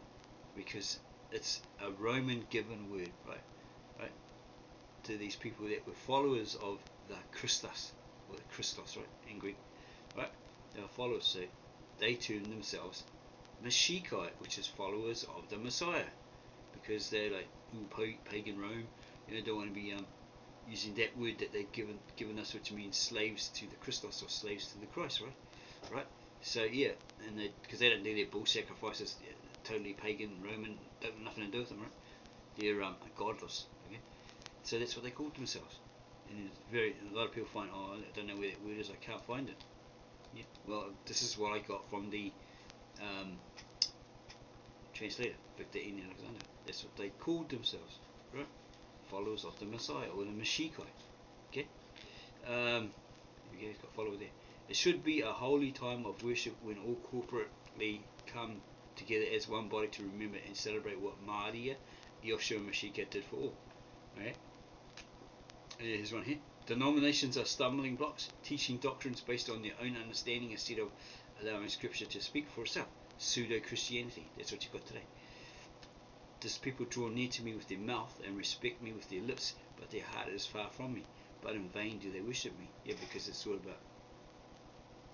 Because it's a Roman given word, right? To these people that were followers of the Christos, or the Christos, right, in Greek, right? They were followers, so they termed themselves Mashiach, which is followers of the Messiah, because they're like pagan Rome, don't want to be using that word that they've given us, which means slaves to the Christos, or slaves to the Christ, right? So and because they don't do their bull sacrifices, totally pagan Roman, don't have nothing to do with them, right? They're godless. Okay, So that's what they called themselves. And a lot of people find, oh, I don't know where that word is, I can't find it. Yeah. Well, this is what I got from the translator, Victor N. Alexander. That's what they called themselves, right? Followers of the Messiah or the Mashiach. Okay. It's got follower there. It should be a holy time of worship when all corporately come together as one body to remember and celebrate what Maria, Yeshua Mashiach did for all. Right? Here's one here. Denominations are stumbling blocks, teaching doctrines based on their own understanding instead of allowing Scripture to speak for itself. Pseudo-Christianity. That's what you got today. These people draw near to me with their mouth and respect me with their lips, but their heart is far from me. But in vain do they worship me. Yeah, because it's all about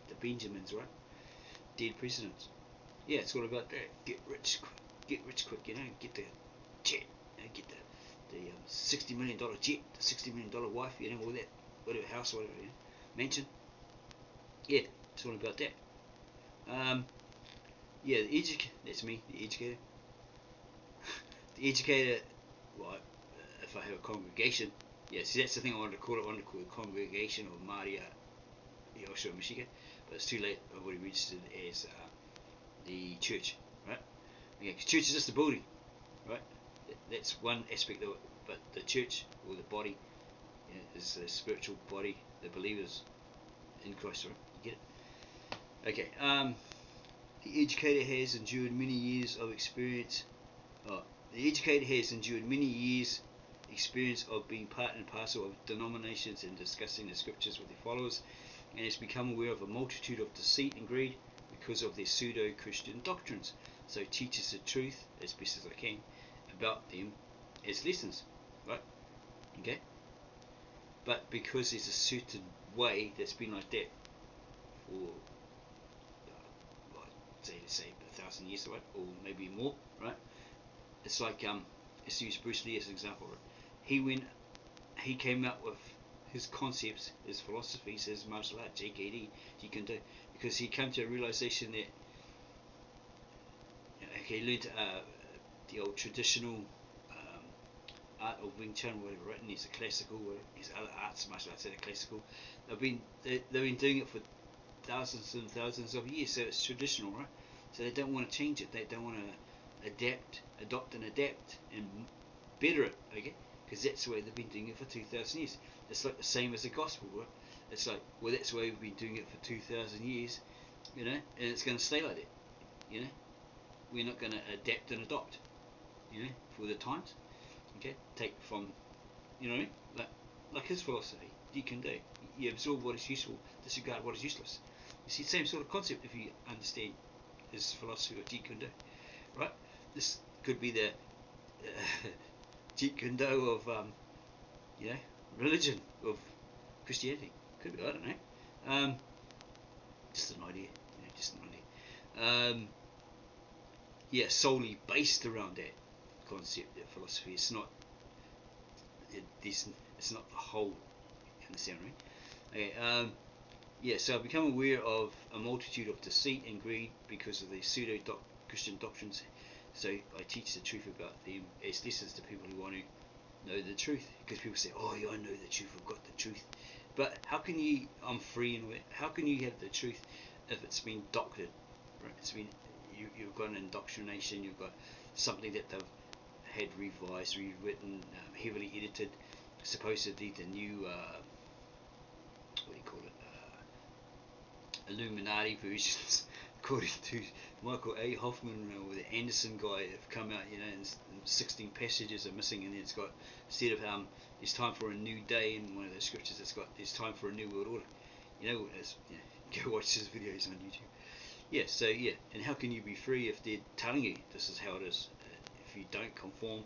the Benjamins, right? Dead presidents. Yeah, it's all about that. Get rich quick, you know, get the jet, you know, get the $60 million jet, the $60 million wife, you know, all that, whatever house, whatever, you know, mansion. Yeah, it's all about that. Yeah, that's me, the educator. The educator, well, if I have a congregation, yeah, see, that's the thing I wanted to call it. I wanted to call it Congregation of Maria Yoshua Mashiach, but it's too late. I've already registered as the church, right? Okay, church is just a building, right? That's one aspect of it, but the church, or the body, you know, is the spiritual body, the believers in Christ, right? You get it? Okay, the educator has endured many years of experience. The educator has endured many years' experience of being part and parcel of denominations and discussing the scriptures with their followers, and has become aware of a multitude of deceit and greed because of their pseudo-Christian doctrines. So teaches the truth as best as I can about them as lessons, right? Okay. But because there's a certain way that's been like that for, let's say 1,000 years, right, or maybe more, right? It's like let's use Bruce Lee as an example. Right? He came up with his concepts, his philosophies, his martial art, JKD, he can do, because he came to a realization that, you know, he learned the old traditional art of Wing Chun, whatever, right? And there's a classical, there's other arts, martial arts that are classical. They've been doing it for thousands and thousands of years, so it's traditional, right? So they don't want to change it. They don't want to adopt and adapt and better it, okay? Because that's the way they've been doing it for 2,000 years. It's like the same as the gospel, right? It's like, well, that's the way we've been doing it for 2,000 years, you know, and it's going to stay like that, you know. We're not going to adapt and adopt, you know, for the times, okay? Take from, you know, like his philosophy, Deacon Day. You absorb what is useful, disregard what is useless. You see, same sort of concept if you understand his philosophy of Jeet Kune Do, right? This could be the Jeet Kune Do of, you know, religion, of Christianity. Could be, I don't know. Just an idea, you know, just an idea. Yeah, solely based around that concept, that philosophy. It's not. It's not the whole. You understand, right? Okay. Yeah, so I've become aware of a multitude of deceit and greed because of the pseudo-Christian doctrines. So I teach the truth about them as lessons to people who want to know the truth. Because people say, "Oh, yeah, I know the truth. I've got the truth." But how can you? I'm free, and how can you have the truth if it's been doctored? Right? It's been you've got an indoctrination. You've got something that they've had revised, rewritten, heavily edited. Supposedly the new what do you call it? Illuminati versions, according to Michael A. Hoffman, or the Anderson guy, have come out, you know, and 16 passages are missing, and then it's got, instead of it's time for a new day in one of those scriptures, it's got it's time for a new world order. You know, go watch his videos on YouTube. Yeah, so yeah, and how can you be free if they're telling you this is how it is? If you don't conform,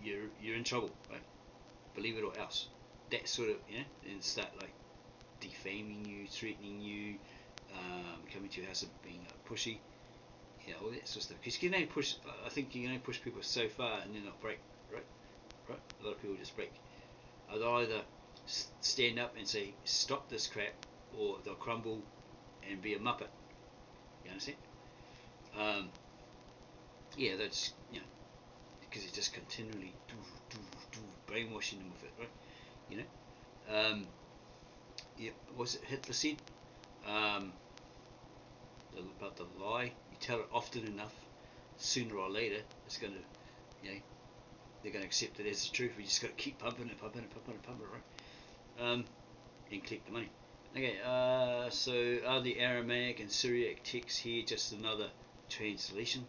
you know, you're in trouble, right? Believe it or else. That sort of, you know, and start like defaming you, threatening you, coming to your house and being pushy, you know, all that sort of stuff. Because you can only push, I think you can only push people so far and then not break, right? Right? A lot of people just break. They'll either stand up and say, stop this crap, or they'll crumble and be a muppet. You understand? Yeah, that's, you know, because it's just continually brainwashing them with it, right? You know, yeah, what's it Hitler said? Um, about the lie. You tell it often enough, sooner or later, it's going to, you know, they're going to accept it as the truth. We just got to keep pumping it, right? And collect the money. Okay, so are the Aramaic and Syriac texts here just another translation?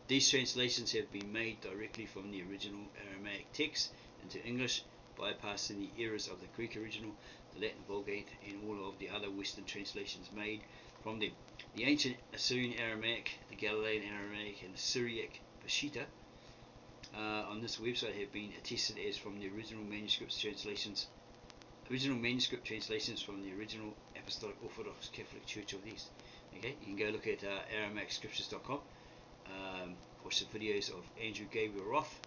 These translations have been made directly from the original Aramaic text into English, bypassing the errors of the Greek original, the Latin Vulgate, and all of the other Western translations made from them. The ancient Assyrian Aramaic, the Galilean Aramaic, and the Syriac Peshitta on this website have been attested as from the original manuscript translations from the original Apostolic Orthodox Catholic Church of the East. Okay, you can go look at AramaicsCriptures.com, watch the videos of Andrew Gabriel Roth,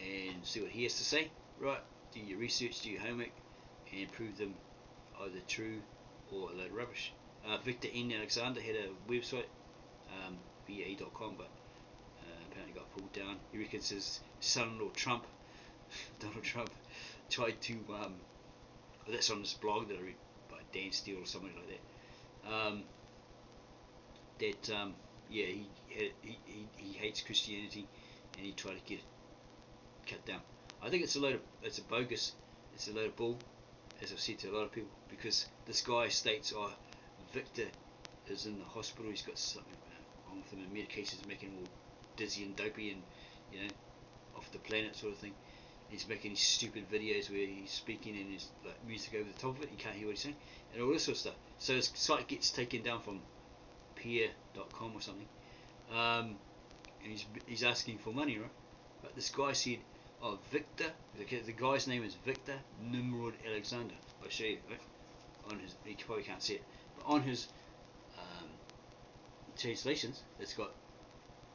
and see what he has to say. Right, do your research, do your homework, and prove them either true or a load of rubbish. Victor N. Alexander had a website, ba.com, but apparently got pulled down. He reckons his son-in-law Trump, Donald Trump, tried to, well, that's on this blog that I read by Dan Steele or something like that, yeah, he hates Christianity, and he tried to get it cut down. I think it's a bogus, it's a load of bull, as I've said to a lot of people, because this guy states, oh, Victor is in the hospital, he's got something wrong with him, and medications making him all dizzy and dopey and, you know, off the planet sort of thing. He's making these stupid videos where he's speaking and there's like music over the top of it, you can't hear what he's saying, and all this sort of stuff. So his site gets taken down from peer.com or something, and he's asking for money, right? But this guy said, oh, Victor, the guy's name is Victor Nimrod Alexander. I'll show you, right? On his, you probably can't see it, but on his translations, it's got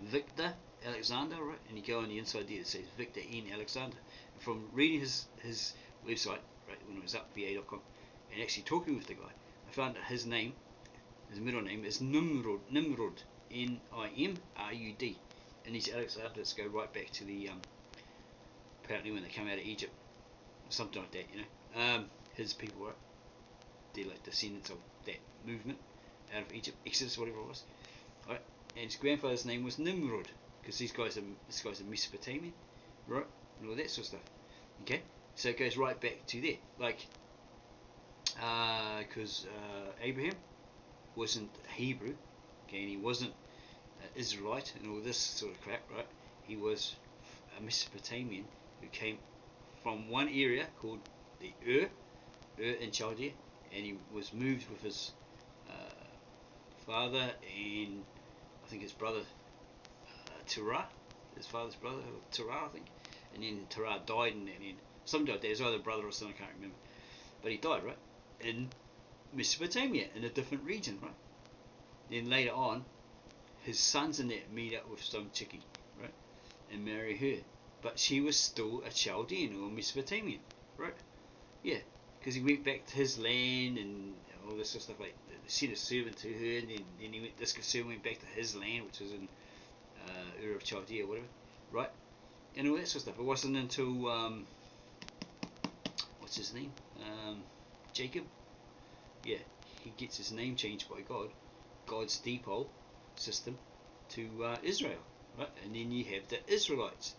Victor Alexander, right? And you go on the inside there, it says Victor N. Alexander. And from reading his website, right, when it was up, va.com, and actually talking with the guy, I found that his name, his middle name is Nimrod, Nimrod, and these Alexanders go right back to the apparently when they come out of Egypt, something like that, you know. His people, right? They're like descendants of that movement out of Egypt, Exodus, whatever it was, right? And his grandfather's name was Nimrod, because this guy's a Mesopotamian, right? And all that sort of stuff. Okay, so it goes right back to there, like, because Abraham wasn't Hebrew, okay, and he wasn't Israelite and all this sort of crap, right? He was a Mesopotamian who came from one area called the Ur in Chaldea, and he was moved with his father and I think his brother Terah, his father's brother Terah, I think, and then Terah died, and then something like that. His other brother or something, I can't remember, but he died, right, in Mesopotamia in a different region, right? Then later on, his sons in that meet up with some chickie, right, and marry her, but she was still a Chaldean or Mesopotamian, right? Yeah, because he went back to his land and all this sort of stuff, like sent a servant to her, and then this servant went back to his land, which was in Ur of Chaldea or whatever, right? And all that sort of stuff. It wasn't until what's his name? Jacob. Yeah, he gets his name changed by God, God's depot system, to Israel, right? And then you have the Israelites.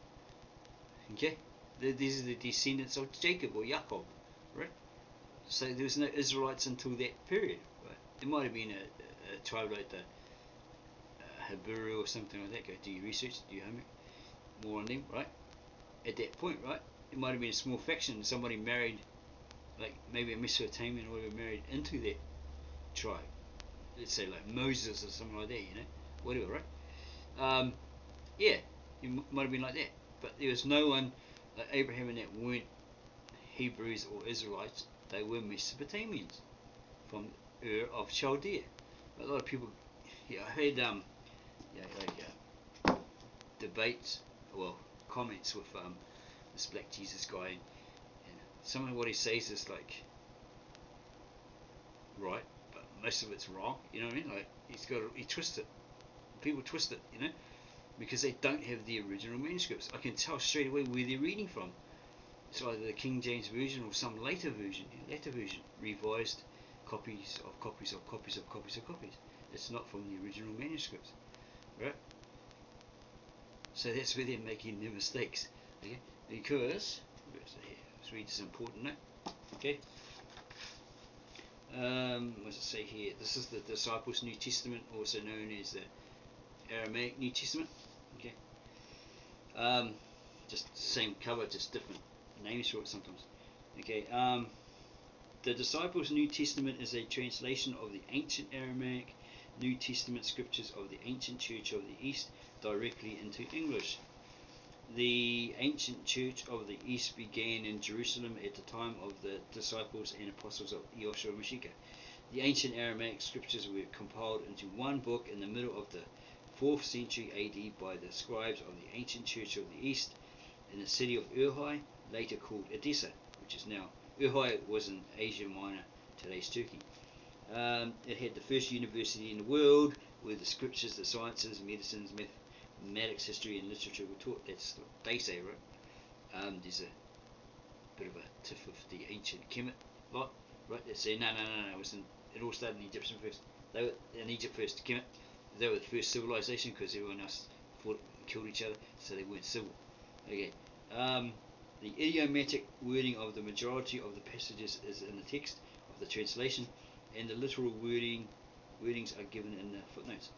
Okay, these are the descendants of Jacob or Jacob, right? So there was no Israelites until that period, right? There might have been a tribe like the Hebrew or something like that. Go do your research, do your homework, more on them, right? At that point, right, it might have been a small faction. Somebody married, like maybe a Mesopotamian or whatever, married into that tribe. Let's say like Moses or something like that, you know, whatever, right? Yeah, it might have been like that. But there was no one like Abraham and that weren't Hebrews or Israelites. They were Mesopotamians from Ur of Chaldea. But a lot of people, yeah, I heard debates, well, comments with this Black Jesus guy, and some of what he says is like right, but most of it's wrong. You know what I mean? Like he twists it. People twist it, you know. because they don't have the original manuscripts. I can tell straight away where they're reading from. It's either the King James Version or some later version, revised copies of copies of copies of copies of copies. It's not from the original manuscripts, right? So that's where they're making their mistakes, okay? Because, let's read this important note, okay? What does it say here? This is the Disciples' New Testament, also known as the Aramaic New Testament, okay? Just same cover, just different names for it sometimes, okay? The Disciples' New Testament is a translation of the ancient Aramaic New Testament scriptures of the ancient Church of the East directly into English. The ancient Church of the East began in Jerusalem at the time of the disciples and apostles of Yeshua Mashiach. The ancient Aramaic scriptures were compiled into one book in the middle of the 4th century AD by the scribes of the ancient Church of the East in the city of Urhai, later called Edessa, which is now Urhai was in Asia Minor, today's Turkey. It had the first university in the world where the scriptures, the sciences, medicines, mathematics, history, and literature were taught. That's what they say, right? There's a bit of a tiff of the ancient Kemet lot, right? They say no. It all started in Egypt first. They were in Egypt first. Kemet. They were the first civilization because everyone else fought and killed each other, so they weren't civil. Okay. The idiomatic wording of the majority of the passages is in the text of the translation, and the literal wordings are given in the footnotes.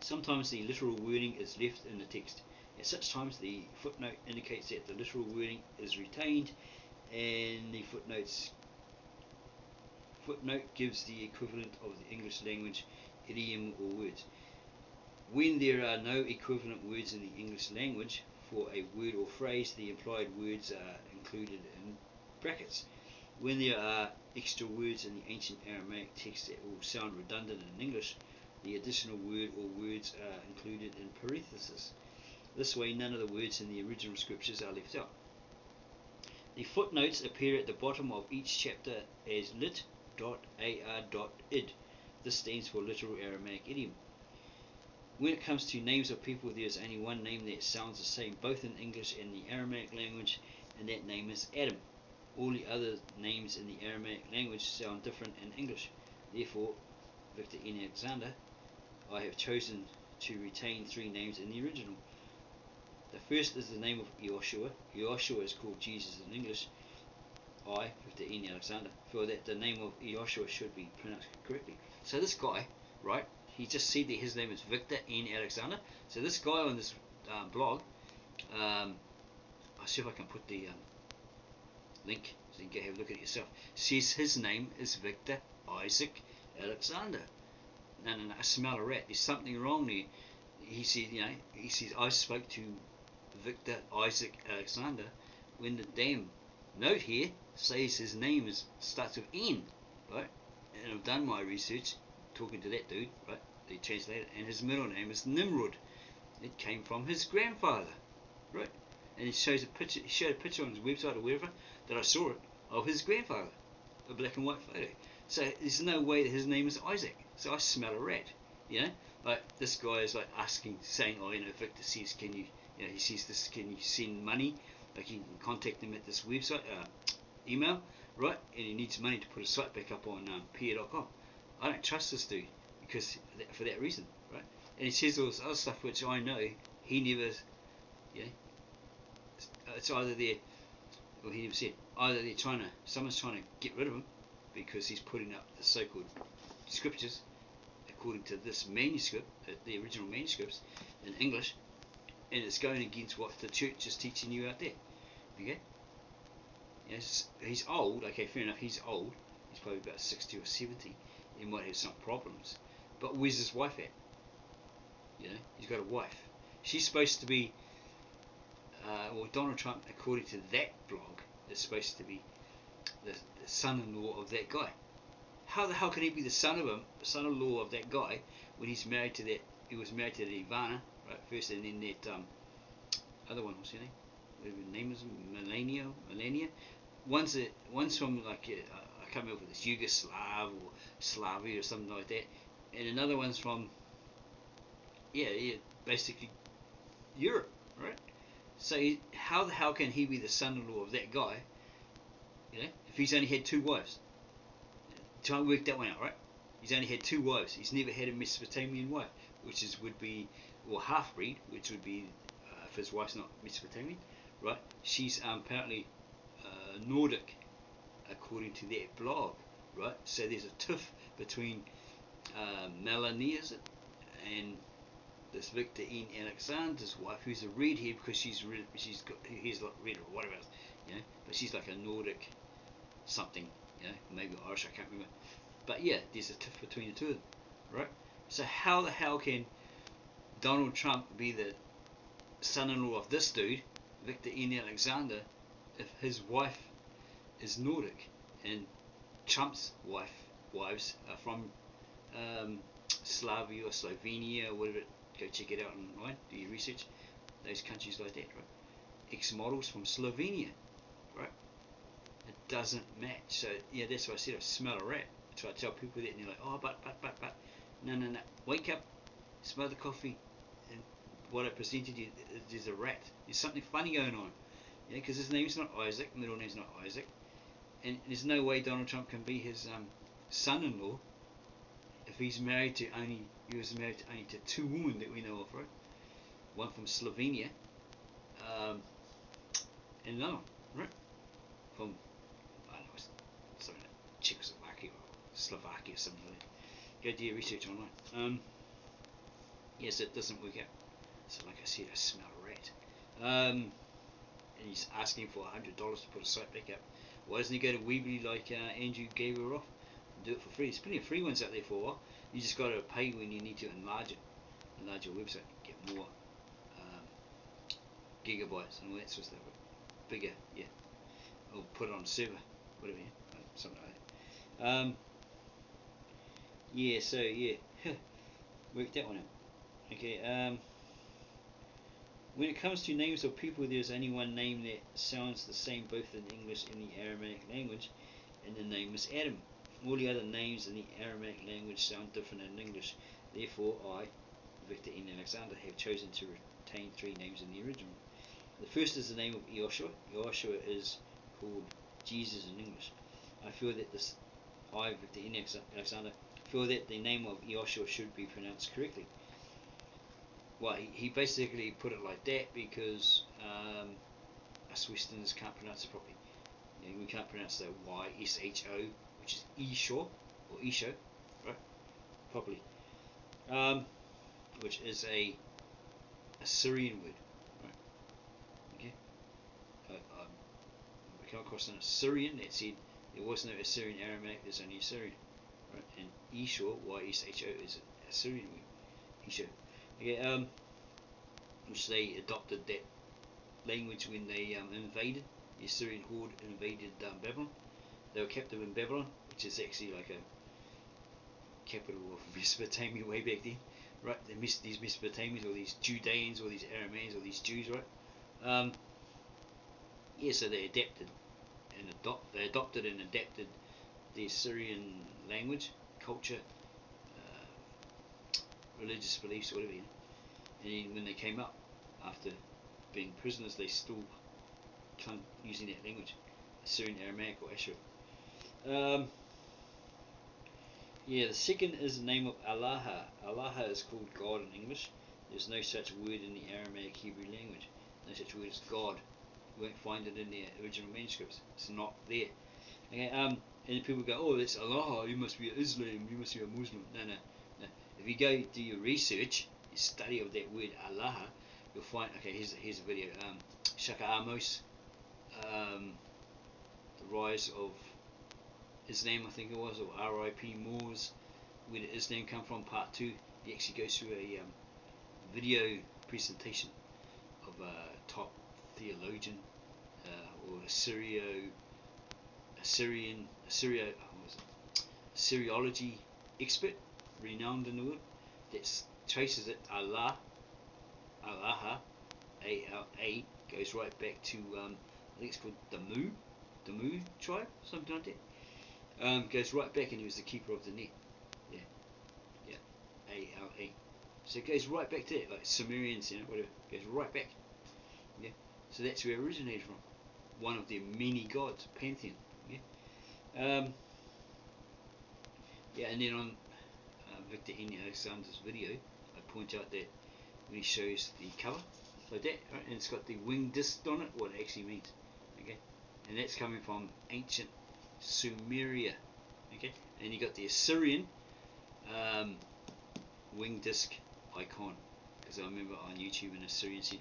Sometimes the literal wording is left in the text. At such times, the footnote indicates that the literal wording is retained, and the footnote gives the equivalent of the English language idiom or words. When there are no equivalent words in the English language for a word or phrase, the implied words are included in brackets. When there are extra words in the ancient Aramaic text that will sound redundant in English, the additional word or words are included in parentheses. This way, none of the words in the original scriptures are left out. The footnotes appear at the bottom of each chapter as lit.ar.id. This stands for literal Aramaic idiom. When it comes to names of people, there is only one name that sounds the same both in English and the Aramaic language, and that name is Adam. All the other names in the Aramaic language sound different in English. Therefore, Victor N. Alexander, I have chosen to retain 3 names in the original. The first is the name of Yeshua. Yeshua is called Jesus in English. I, Victor N. Alexander, feel that the name of Yeshua should be pronounced correctly. So this guy, right, he just said that his name is Victor N. Alexander. So this guy on this blog, I'll see if I can put the link so you can have a look at it yourself, says his name is Victor Isaac Alexander. No, I smell a rat. There's something wrong there. He said, he says, I spoke to Victor Isaac Alexander when the damn note here says his name starts with N, right? And I've done my research talking to that dude, right? They translated, and his middle name is Nimrod. It came from his grandfather, right? And he shows a picture. He showed a picture on his website or wherever that I saw it of his grandfather, a black and white photo. So there's no way that his name is Isaac. So I smell a rat, Like this guy is like asking, saying, Victor says, can you, he says this, can you send money? Like you can contact him at this website, email, right? And he needs money to put a site back up on peer.com. I don't trust this dude because for that reason, right? And he says all this other stuff which I know he never, it's either they're, or he never said, either someone's trying to get rid of him because he's putting up the so-called scriptures according to this manuscript, the original manuscripts in English, and it's going against what the church is teaching you out there. Okay? Yes, he's old. Okay, fair enough. He's old. He's probably about 60 or 70. He might have some problems. But where's his wife at? He's got a wife. She's supposed to be, Donald Trump, according to that blog, is supposed to be the son-in-law of that guy. How the hell can he be the son-in-law of that guy when he's married to that? He was married to the Ivana, right, first, and then that other one. What's her name? Whatever her name is, Melania. One's from like I can't remember if it's Yugoslav or Slavia or something like that, and another one's from basically Europe, right? So how the hell can he be the son-in-law of that guy, if he's only had 2 wives? Try and work that one out, right? He's only had 2 wives. He's never had a Mesopotamian wife, which would be, or half-breed, which would be, if his wife's not Mesopotamian, right? She's apparently Nordic, according to that blog, right? So there's a tiff between Melanie, is it, and this Victor Ian Alexander's wife, who's a redhead because she's got he's like red or whatever, but she's like a Nordic something, maybe Irish, I can't remember. But yeah, there's a tiff between the two of them, right? So how the hell can Donald Trump be the son-in-law of this dude, Victor Ian Alexander, if his wife is Nordic and Trump's wives are from Slavia or Slovenia or whatever? Go check it out online, do your research. Those countries like that, right? Ex-models from Slovenia, right? It doesn't match. So yeah, that's why I said I smell a rat. So I tell people that, and they're like, oh, but. No. Wake up, smell the coffee, and what I presented you, there's a rat. There's something funny going on. Because his name's not Isaac, middle name's not Isaac, and there's no way Donald Trump can be his son-in-law if he was married to only 2 women that we know of, right? One from Slovenia, and another one, right? From, I don't know, something like Czechoslovakia or Slovakia or something like that. Go do your research online. Yes, it doesn't work out. So like I said, I smell a rat. And he's asking for $100 to put a site back up. Why doesn't he go to Weebly like Andrew Gabriel off and do it for free? There's plenty of free ones out there for a while. You just got to pay when you need to enlarge your website, get more gigabytes and all that sort of stuff. Bigger, yeah. Or put it on a server, whatever, something like that. Yeah, so yeah, work that one out. Okay. When it comes to names of people, there's only one name that sounds the same both in English and the Aramaic language, and the name is Adam. All the other names in the Aramaic language sound different in English. Therefore, I, Victor N. Alexander, have chosen to retain 3 names in the original. The first is the name of Joshua. Joshua is called Jesus in English. I, Victor N. Alexander, feel that the name of Joshua should be pronounced correctly. Well, he basically put it like that because us Westerners can't pronounce it properly. We can't pronounce the Y-S-H-O, which is Esho, or Esho, right, properly, which is a Assyrian word, right? Okay, I came across an Assyrian that said there was no Assyrian Aramaic, there's only Assyrian, right? And Esho, Y-S-H-O, is an Assyrian word, Esho. Okay, which they adopted that language when they invaded. The Assyrian horde invaded Babylon. They were captive in Babylon, which is actually like a capital of Mesopotamia way back then, right? These Mesopotamians, or these Judeans, or these Arameans, or these Jews, right? Yeah, so they adapted and adapted the Assyrian language, culture, religious beliefs, or whatever. And then when they came up after being prisoners, they still can't using that language, Assyrian Aramaic or Asher. Yeah, the second is the name of Allah. Allah is called God in English. There's no such word in the Aramaic Hebrew language. No such word as God. You won't find it in their original manuscripts. It's not there. Okay, and people go, oh, that's Allah, you must be an Islam, you must be a Muslim. No. If you go do your research, your study of that word Allah, you'll find, okay, here's a video. Shaka Amos, the rise of Islam, I think it was, or R.I.P. Moors, where did Islam come from, part 2. He actually goes through a video presentation of a top theologian, or Syriology expert, renowned in the world, that traces it, Allah, A-L-A, goes right back to, I think it's called the Mu tribe, something like that. Goes right back, and he was the keeper of the net. Yeah, A-L-A. So it goes right back to it, like Sumerians, whatever. It goes right back. Yeah. So that's where it originated from. One of their many gods, pantheon. Yeah. Yeah, and then on Victor N. Alexander's video, I point out that when he shows the cover, like that, right, and it's got the wing disc on it, what it actually means. Okay, and that's coming from ancient Sumeria. Okay, and you got the Assyrian wing disc icon, because I remember on YouTube an Assyrian said,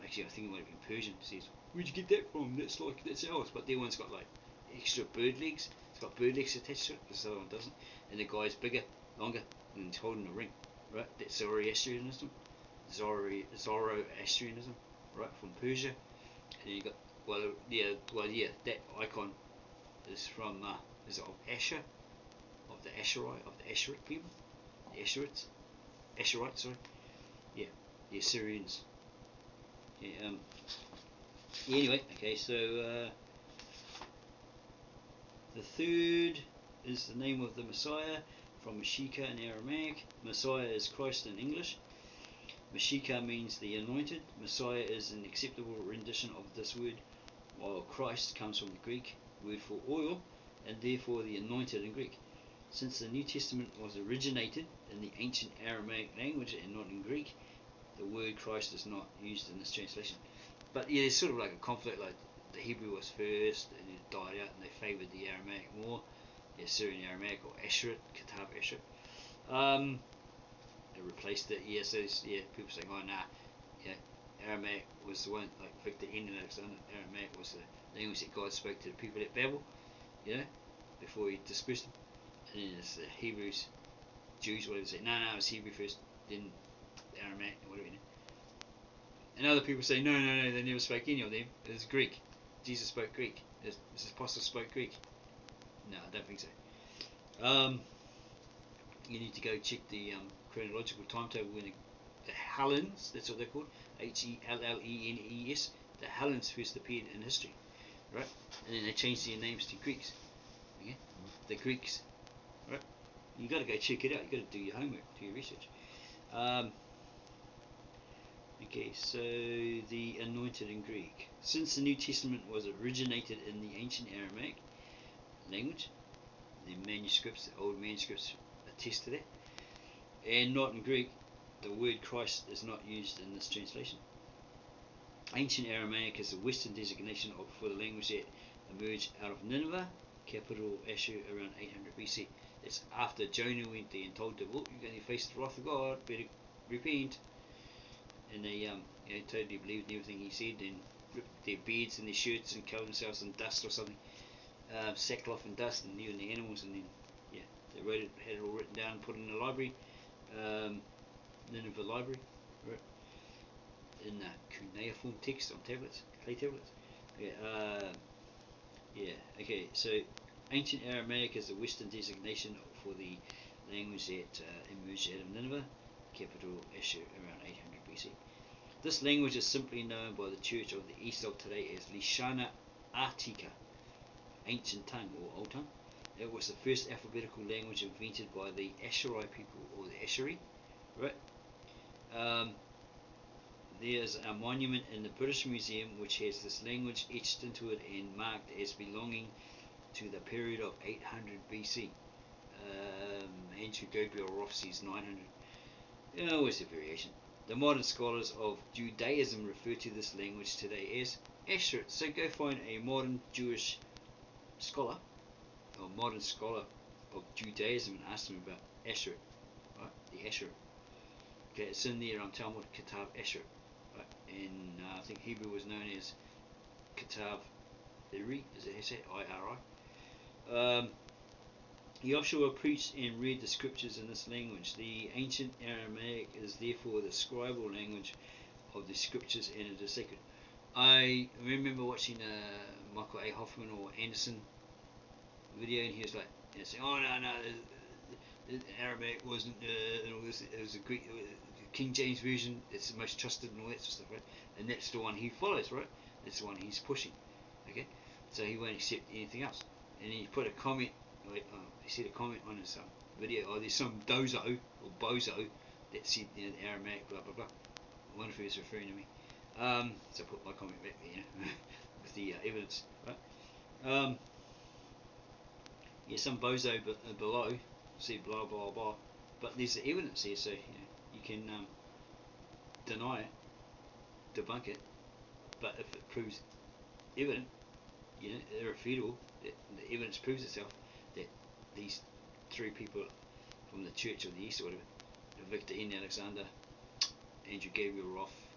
actually I think it might have been Persian, says, where'd you get that from? That's ours, but their one's got like extra bird legs. It's got bird legs attached to it, this other one doesn't, and the guy's bigger, longer, and he's holding a ring, right? That's Zoroastrianism, Zoroastrianism, right, from Persia. And you got, that icon is from is of Asher, of the Asheric people, the Asherites, sorry, yeah, the Assyrians. Yeah, anyway, okay, so the third is the name of the Messiah, from Mashiach in Aramaic. Messiah is Christ in English. Mashiach means the anointed. Messiah is an acceptable rendition of this word, while Christ comes from the Greek word for oil, and therefore the anointed in Greek. Since the New Testament was originated in the ancient Aramaic language and not in Greek, the word Christ is not used in this translation. But yeah, there's sort of like a conflict, like the Hebrew was first and it died out and they favoured the Aramaic more, the Assyrian Aramaic, or Asheret, Kitab Asheret. It replaced it, yeah, so yeah, people saying, oh nah, yeah, Aramaic was the one, like Victor N. Alexander, Aramaic was the language that God spoke to the people at Babel, before he dispersed them. And then it's the Hebrews, Jews, whatever, say, no, it's Hebrew first, then Aramaic, or whatever. And other people say, no, they never spoke any of them. It was Greek. Jesus spoke Greek. His apostles spoke Greek. No, I don't think so. You need to go check the chronological timetable when the Hellenes, that's what they're called, Hellenes, the Hellenes first appeared in history, right? And then they changed their names to Greeks. Okay? The Greeks, right? You got to go check it out. You got to do your homework, do your research. Okay, so the anointed in Greek. Since the New Testament was originated in the ancient Aramaic language, the manuscripts, the old manuscripts attest to that, and not in Greek, the word Christ is not used in this translation. Ancient Aramaic is a Western designation for the language that emerged out of Nineveh, capital Ashur, around 800 BC. It's after Jonah went there and told them, you're going to face the wrath of God, better repent. And they totally believed in everything he said, and ripped their beards and their shirts and covered themselves in dust or something, sackcloth and dust, and even the animals. And then they wrote it, had it all written down, put it in the library, Nineveh library, right, in cuneiform text on tablets, clay tablets. Okay, so ancient Aramaic is a Western designation for the language that emerged out of Nineveh, capital Ashur, around 800 BC. This language is simply known by the Church of the East of today as Lishana Artika, ancient tongue or old tongue. It was the first alphabetical language invented by the Asheri people, or the Asheri, right? There's a monument in the British Museum which has this language etched into it and marked as belonging to the period of 800 BC. Andrew Gabriel Roth says 900. Always a variation. The modern scholars of Judaism refer to this language today as Asheret. So go find a modern Jewish scholar, or modern scholar of Judaism, and ask them about Asheret, right? The Asheret. Okay, it's in there on Talmud Kitab Asheret, right? And I think Hebrew was known as Kitab Iri, is it how you say it? I-R-I. Joshua preached and read the scriptures in this language. The ancient Aramaic is therefore the scribal language of the scriptures, and it is sacred. I remember watching Michael A. Hoffman or Anderson video, and he was like, saying, "Oh no, the Aramaic wasn't, and all this. It was a Greek, King James version. It's the most trusted and all that sort of stuff, right? And that's the one he follows, right? That's the one he's pushing. Okay, so he won't accept anything else." And he put a comment. He said a comment on his video. There's some dozo or bozo that said, you know, the Aramaic, blah blah blah. I wonder if he was referring to me. So I put my comment back there, you know, with the evidence, right? Yeah, some bozo below said blah blah blah, but there's the evidence here, so you know, you can deny it, debunk it, but if it proves evident, you know, irrefutable, that the evidence proves itself that these three people from the Church of the East or whatever, Victor N. Alexander, Andrew Gabriel Roth,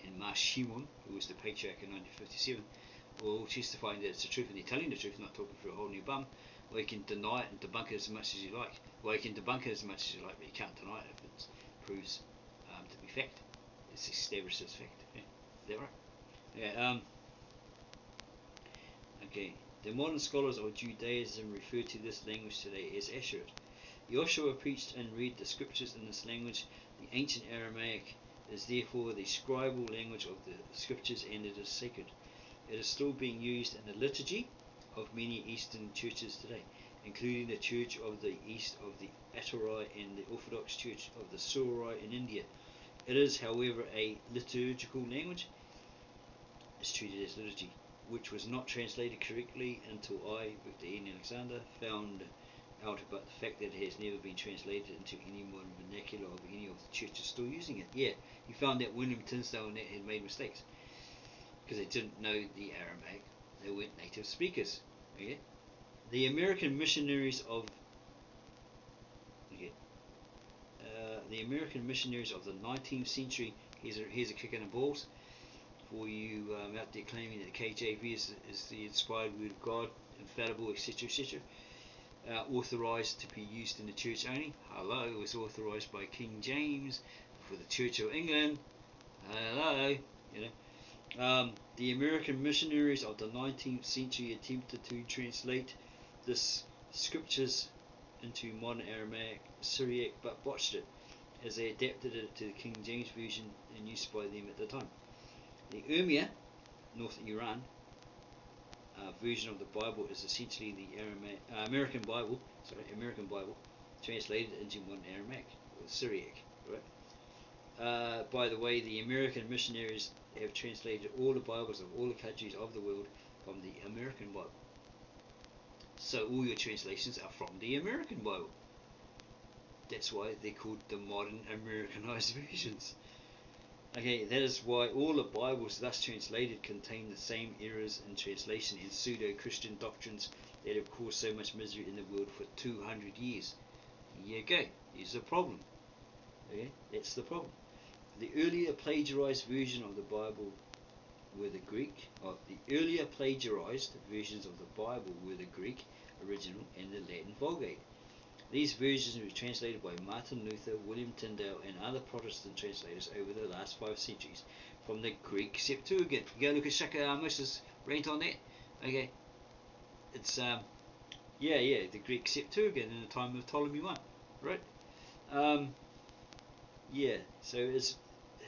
and Mar Shimon, who was the patriarch in 1957, were all testifying that it's the truth, and they're telling the truth, not talking through a hole in your bum. Well, you can deny it and debunk it as much as you like. Well, you can debunk it as much as you like, but you can't deny it if it proves to be fact. It's established as fact. Yeah. Is that right? Yeah. Okay. The modern scholars of Judaism refer to this language today as Asherah. Joshua preached and read the scriptures in this language. The ancient Aramaic is therefore the scribal language of the scriptures, and it is sacred. It is still being used in the liturgy of many Eastern churches today, including the Church of the East of the Atturai and the Orthodox Church of the Surai in India. It is, however, a liturgical language. It's treated as liturgy, which was not translated correctly until I, Victor N. Alexander, found out about the fact that it has never been translated into any modern vernacular of any of the churches still using it. Yeah, he found that William Tinsdale and that had made mistakes because they didn't know the Aramaic. They weren't native speakers. Okay? The American missionaries of the 19th century. Here's a kick in the balls for you out there claiming that the KJV is the inspired word of God, infallible, etc., etc. Authorized to be used in the church only. Hello, it was authorized by King James for the Church of England. Hello, you know. The American missionaries of the 19th century attempted to translate this scriptures into modern Aramaic, Syriac, but botched it as they adapted it to the King James version in use by them at the time. The Urmia, North Iran, version of the Bible is essentially the American Bible, translated into modern Aramaic or Syriac, right? By the way, the American missionaries have translated all the Bibles of all the countries of the world from the American Bible. So all your translations are from the American Bible. That's why they're called the modern Americanized versions. Okay, that is why all the Bibles thus translated contain the same errors in translation and pseudo-Christian doctrines that have caused so much misery in the world for 200 years. Here you go. Here's the problem. Okay, that's the problem. The earlier plagiarized version of the Bible were the Greek. The earlier plagiarized versions of the Bible were the Greek original and the Latin Vulgate. These versions were translated by Martin Luther, William Tyndale, and other Protestant translators over the last 5 centuries from the Greek Septuagint. Go look at Shaka Moses' rant on that. Okay, it's the Greek Septuagint in the time of Ptolemy I, right? So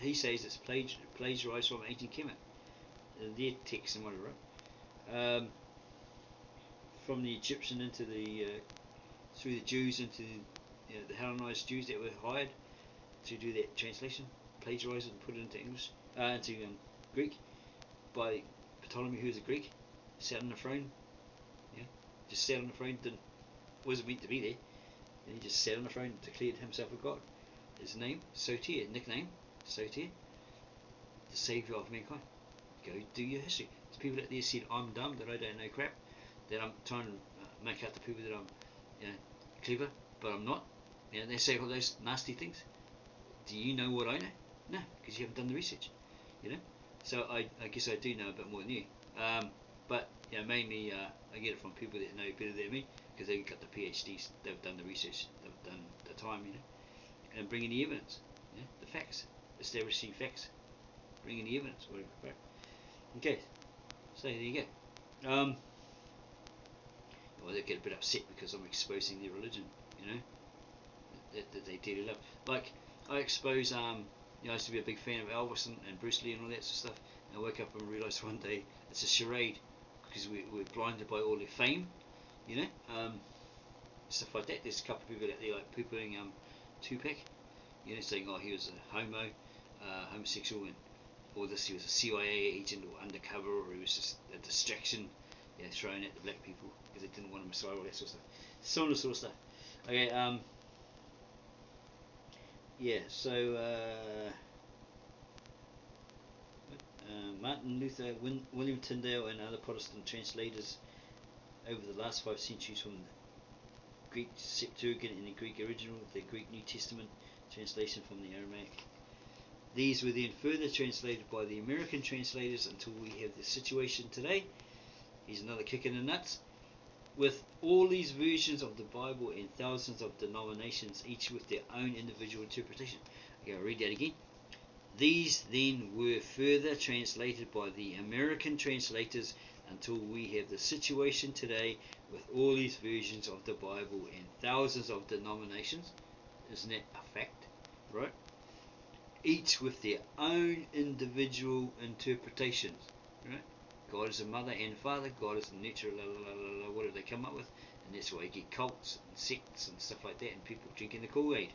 he says it's plagiarized from ancient Kemet, their text and whatever, right? From the Egyptian into the through the Jews into the Hellenized Jews that were hired to do that translation, plagiarize it and put it into English, into Greek by Ptolemy, who was a Greek, sat on the throne, just sat on the throne, wasn't meant to be there, and he just sat on the throne and declared himself a god. His name, Sotir, nickname, Sotir, the saviour of mankind. Go do your history. There's people out there said I'm dumb, that I don't know crap, that I'm trying to make out to people that I'm clever, but I'm not. They say all those nasty things. Do you know what I know? No, because you haven't done the research. So I guess I do know a bit more than you. But mainly I get it from people that know better than me, because they've got the PhDs, they've done the research, they've done the time, and bringing the evidence, the facts, establishing facts, bringing the evidence, whatever. Right? Okay, so there you go. Well, they get a bit upset because I'm exposing their religion, that they dearly love. Like, I expose, I used to be a big fan of Elvis and Bruce Lee and all that sort of stuff, and I woke up and realised one day it's a charade, because we're blinded by all their fame, stuff like that. There's a couple of people out there like people doing Tupac, You know, saying, oh, he was a homosexual, and or this, he was a CIA agent or undercover, or he was just a distraction, you know, thrown at the black people because they didn't want a Messiah, all that sort of stuff. Similar sort of stuff. Okay, yeah, so Martin Luther, William Tyndale, and other Protestant translators over the last 5 centuries from the Greek Septuagint and the Greek original, the Greek New Testament translation from the Aramaic. These were then further translated by the American translators until we have the situation today. Here's another kick in the nuts. With all these versions of the Bible and thousands of denominations, each with their own individual interpretation. Okay, I'll read that again. These then were further translated by the American translators until we have the situation today with all these versions of the Bible and thousands of denominations. Isn't that a fact? Right? Each with their own individual interpretations. Right? God is a mother and father, God is a nurturer, whatever they come up with, and that's why you get cults and sects and stuff like that, and people drinking the Kool-Aid.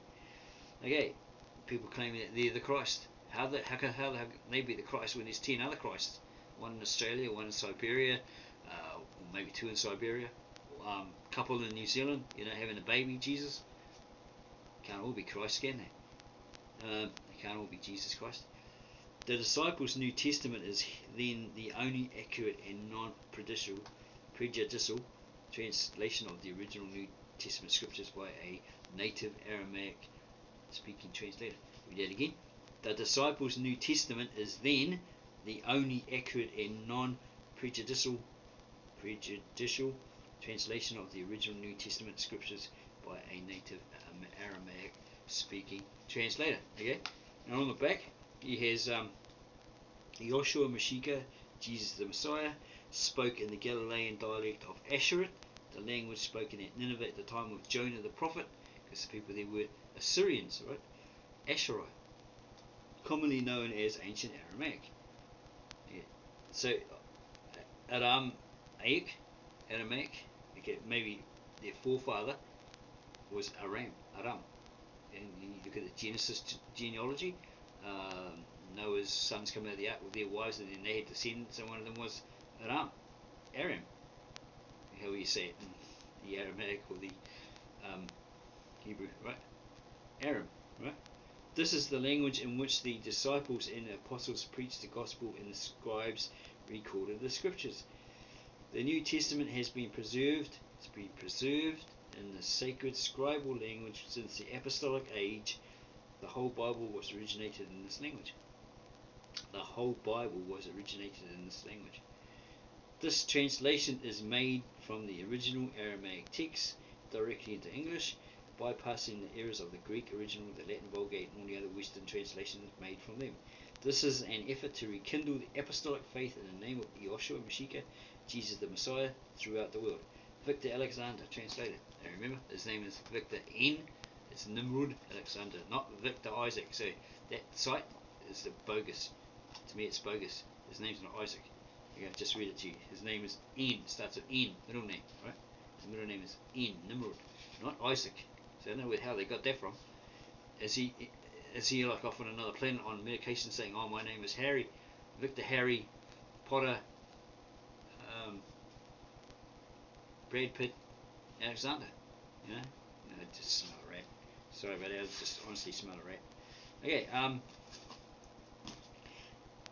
Okay, people claiming that they're the Christ. How can they be the Christ when there's 10 other Christs? One in Australia, one in Siberia, or maybe 2 in Siberia, couple in New Zealand, you know, having a baby, Jesus. Can't all be Christ, can they? They can't all be Jesus Christ. The disciples' New Testament is then the only accurate and non-prejudicial translation of the original New Testament scriptures by a native Aramaic speaking translator. Read that again. The disciples' New Testament is then the only accurate and non-prejudicial translation of the original New Testament scriptures by a native Aramaic speaking translator. Okay, and on the back he has Yeshua Mashiach, Jesus the Messiah, spoke in the Galilean dialect of Ashereth, the language spoken at Nineveh at the time of Jonah the prophet, because the people there were Assyrians, right? Asherah, commonly known as ancient Aramaic. Yeah. So Aramaic, okay, maybe their forefather was Aram. And you look at the Genesis genealogy, Noah's sons coming out of the ark with their wives, and then they had descendants, and one of them was Aram. How you say it in the Aramaic or the Hebrew, right? Aram, right? This is the language in which the disciples and the apostles preached the gospel, and the scribes recorded the scriptures. The New Testament has been preserved. It's been preserved in the sacred scribal language since the apostolic age. The whole Bible was originated in this language. The whole Bible was originated in this language. This translation is made from the original Aramaic text directly into English, bypassing the errors of the Greek original, the Latin Vulgate, and all the other Western translations made from them. This is an effort to rekindle the apostolic faith in the name of Yeshua Mashiach, Jesus the Messiah, throughout the world. Victor Alexander, translator. Now remember, his name is Victor N. It's Nimrod Alexander, not Victor Isaac. So that site is the bogus. To me, it's bogus. His name's not Isaac. Okay, just read it to you. His name is N. Starts with N, middle name, right? His middle name is N, Nimrod, not Isaac. So I don't know how they got that from. Is he like off on another planet on medication saying, "Oh, my name is Harry, Victor Harry Potter, Brad Pitt, Alexander"? You know, no, just smell a rat. Sorry about that. I just honestly smell a rat. Okay.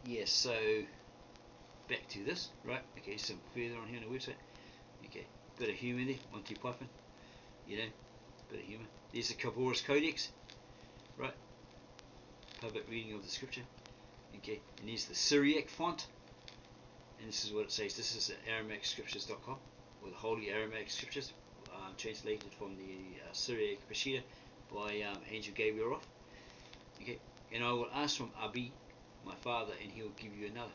Yeah. So back to this, right? Okay. Some further on here on the website. Okay. Bit of humour there, Monty Python. You know, bit of humour. There's the Caboras Codex, right? Public reading of the scripture. Okay, and here's the Syriac font, and this is what it says. This is at AramaicsScriptures.com, or the Holy Aramaic Scriptures, translated from the Syriac Peshitta by Andrew Gabriel. Okay, and I will ask from Abi, my father, and he will give you another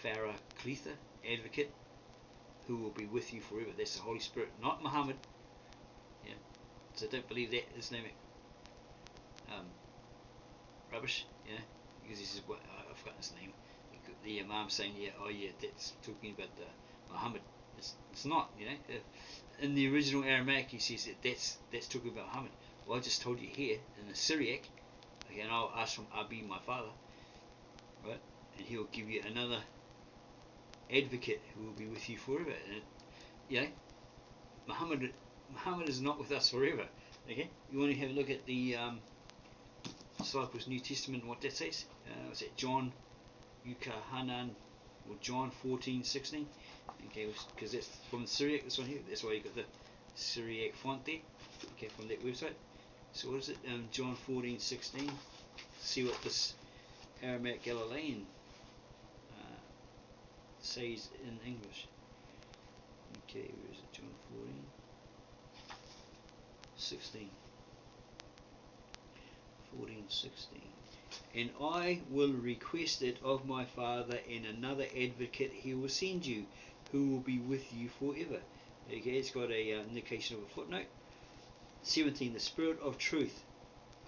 Paracleta, advocate, who will be with you forever. That's the Holy Spirit, not Muhammad. Yeah, so don't believe that. His name, rubbish. Yeah, because he says, what, I've forgotten his name. The Imam saying, yeah, oh yeah, that's talking about Muhammad. It's not, you know. In the original Aramaic, he says that's talking about Muhammad. Well, I just told you here in the Syriac, Okay, and I'll ask from Abi, my father, right? And He'll give you another advocate who will be with you forever. And you know, Muhammad is not with us forever. Okay, you want to have a look at the Disciples New Testament, what that says? Was it John Yukahanan or John 14:16? Okay, because that's from the Syriac. This one here. That's why you got the Syriac font there. Okay, from that website. So what is it? John 14:16. See what this Aramaic Galilean says in English. Okay, where is it? John 14:16. 14:16. And I will request it of my Father, and another advocate He will send you, who will be with you forever. Okay, it's got a indication of a footnote. 17. The Spirit of truth,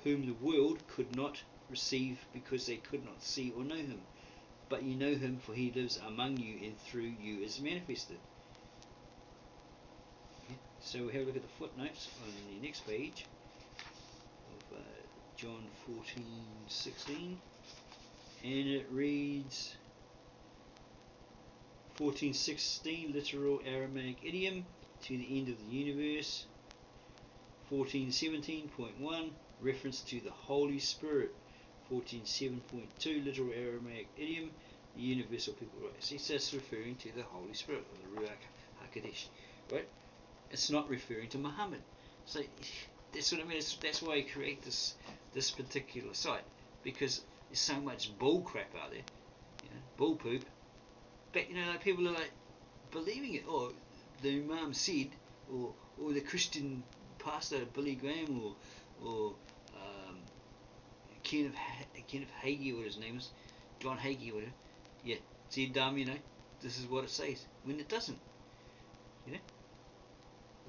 whom the world could not receive because they could not see or know Him. But you know Him, for He lives among you, and through you is manifested. Okay, so we'll have a look at the footnotes on the next page of John 14:16, and it reads 14:16, literal Aramaic idiom, to the end of the universe. 14:17.1, reference to the Holy Spirit. 14:7.2, literal Aramaic idiom, the universal people rights. So that's referring to the Holy Spirit, or the Ruach HaKodesh, right? It's not referring to Muhammad. So that's what I mean. That's why I create this particular site, because there's so much bull crap out there, bull poop. But like people are like believing it. Or the Imam said, or the Christian pastor Billy Graham, or Kenneth Hagee, what his name is, John Hagee, whatever. Yeah, said this is what it says, when it doesn't.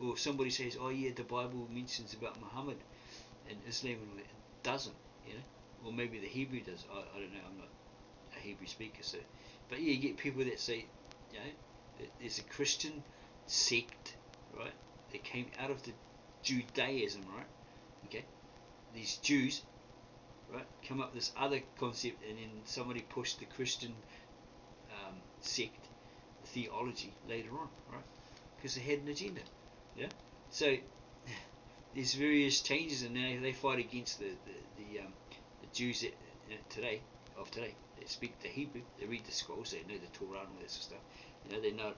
Or somebody says, oh yeah, the Bible mentions about Muhammad and Islam, and it doesn't, or maybe the Hebrew does. I don't know. I'm not a Hebrew speaker, so. But yeah, you get people that say, there's a Christian sect, right? That came out of the Judaism, right? Okay, these Jews, right, come up with this other concept, and then somebody pushed the Christian sect theology later on, right? Because they had an agenda. So there's various changes, and now they fight against the Jews that, today. They speak the Hebrew, they read the scrolls, they know the Torah and all that sort of stuff. They know,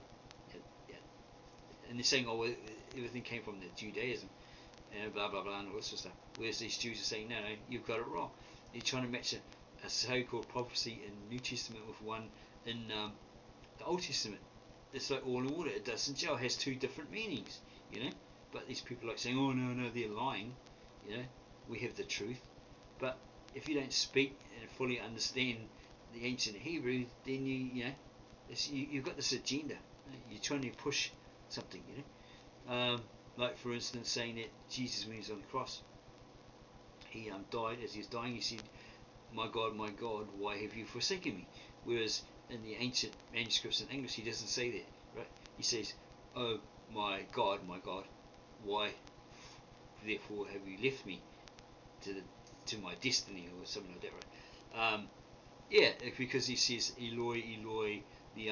and they're saying, oh, well, everything came from the Judaism, blah blah blah, and all that sort of stuff. Whereas these Jews are saying, no, you've got it wrong. You're trying to match a so-called prophecy in the New Testament with one in the Old Testament. It's like all in order. It doesn't gel. It has two different meanings, But these people are like saying, oh no, they're lying. We have the truth. But if you don't speak and fully understand the ancient Hebrew, then you've got this agenda. You're trying to push something, like for instance, saying that Jesus, when he was on the cross, he died. As he was dying, he said, my God, why have you forsaken me? Whereas in the ancient manuscripts in English, he doesn't say that, right? He says, oh my God, why therefore have you left me to my destiny, or something like that, right? Because he says Eloi, Eloi, the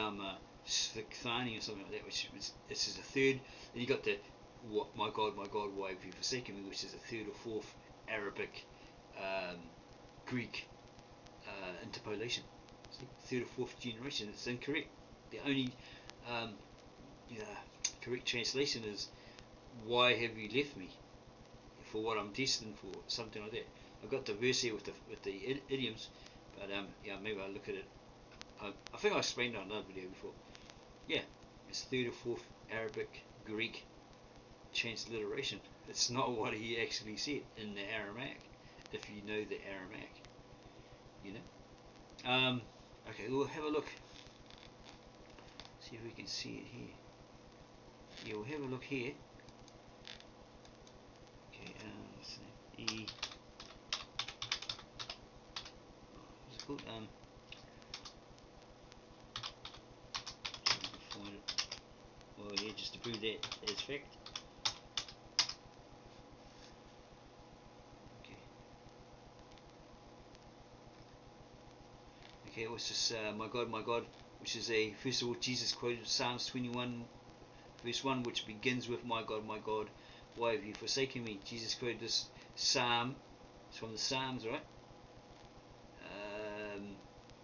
Svikthani, or something like that, which this is a third. Then you got the my God, why have you forsaken me, which is a third or fourth Arabic, Greek interpolation. See? Third or fourth generation. It's incorrect. The only correct translation is, why have you left me for what I'm destined for, something like that. I've got the verse here with the idioms, but maybe I'll look at it. I think I explained it on another video before. It's third or fourth Arabic Greek transliteration. It's not what he actually said in the Aramaic, if you know the Aramaic. Okay, we'll have a look. See if we can see it here. Yeah, we'll have a look here. Okay, what's the name? What's it called? Find it. Oh yeah, just to prove that as fact. Okay. Okay, what's this? My God, which is first of all, Jesus quoted Psalms 21, verse 1, which begins with, my God, why have you forsaken me? Jesus quoted this psalm. It's from the Psalms, right?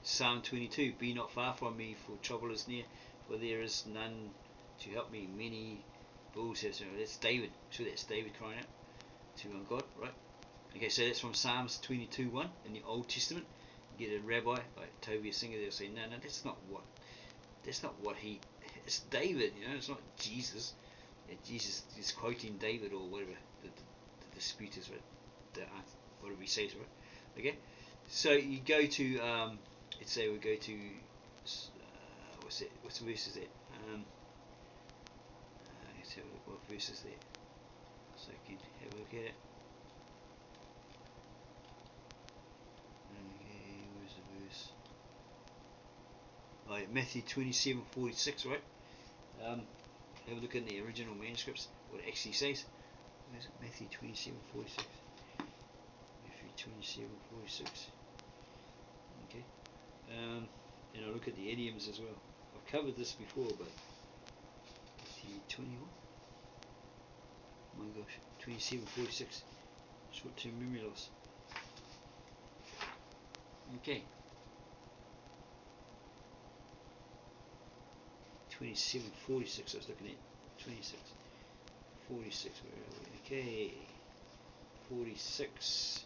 Psalm 22, be not far from me, for trouble is near, for there is none to help me. Many bulls have. That's David. So that's David crying out to God, right? Okay, so that's from Psalms 22:1 in the Old Testament. You get a rabbi like Toby Singer, they'll say, no, that's not what he. It's David, it's not Jesus. Yeah, Jesus is quoting David or whatever the dispute is, right? Whatever he says, right? Okay, so you go to let's say we go to what's the verse is that? Let's have a look what verse is there, so I can have a look at it. Okay, where's the verse? Oh, yeah, Matthew 27:46, right? Have a look in the original manuscripts, what it actually says. Where's it? Matthew 27:46. Matthew 27:46. Okay. And I'll look at the idioms as well. I've covered this before, but Matthew 21. Oh my gosh, 27:46. Short-term memory loss. Okay. 27:46. I was looking at 26:46. Where are we? Okay. 46.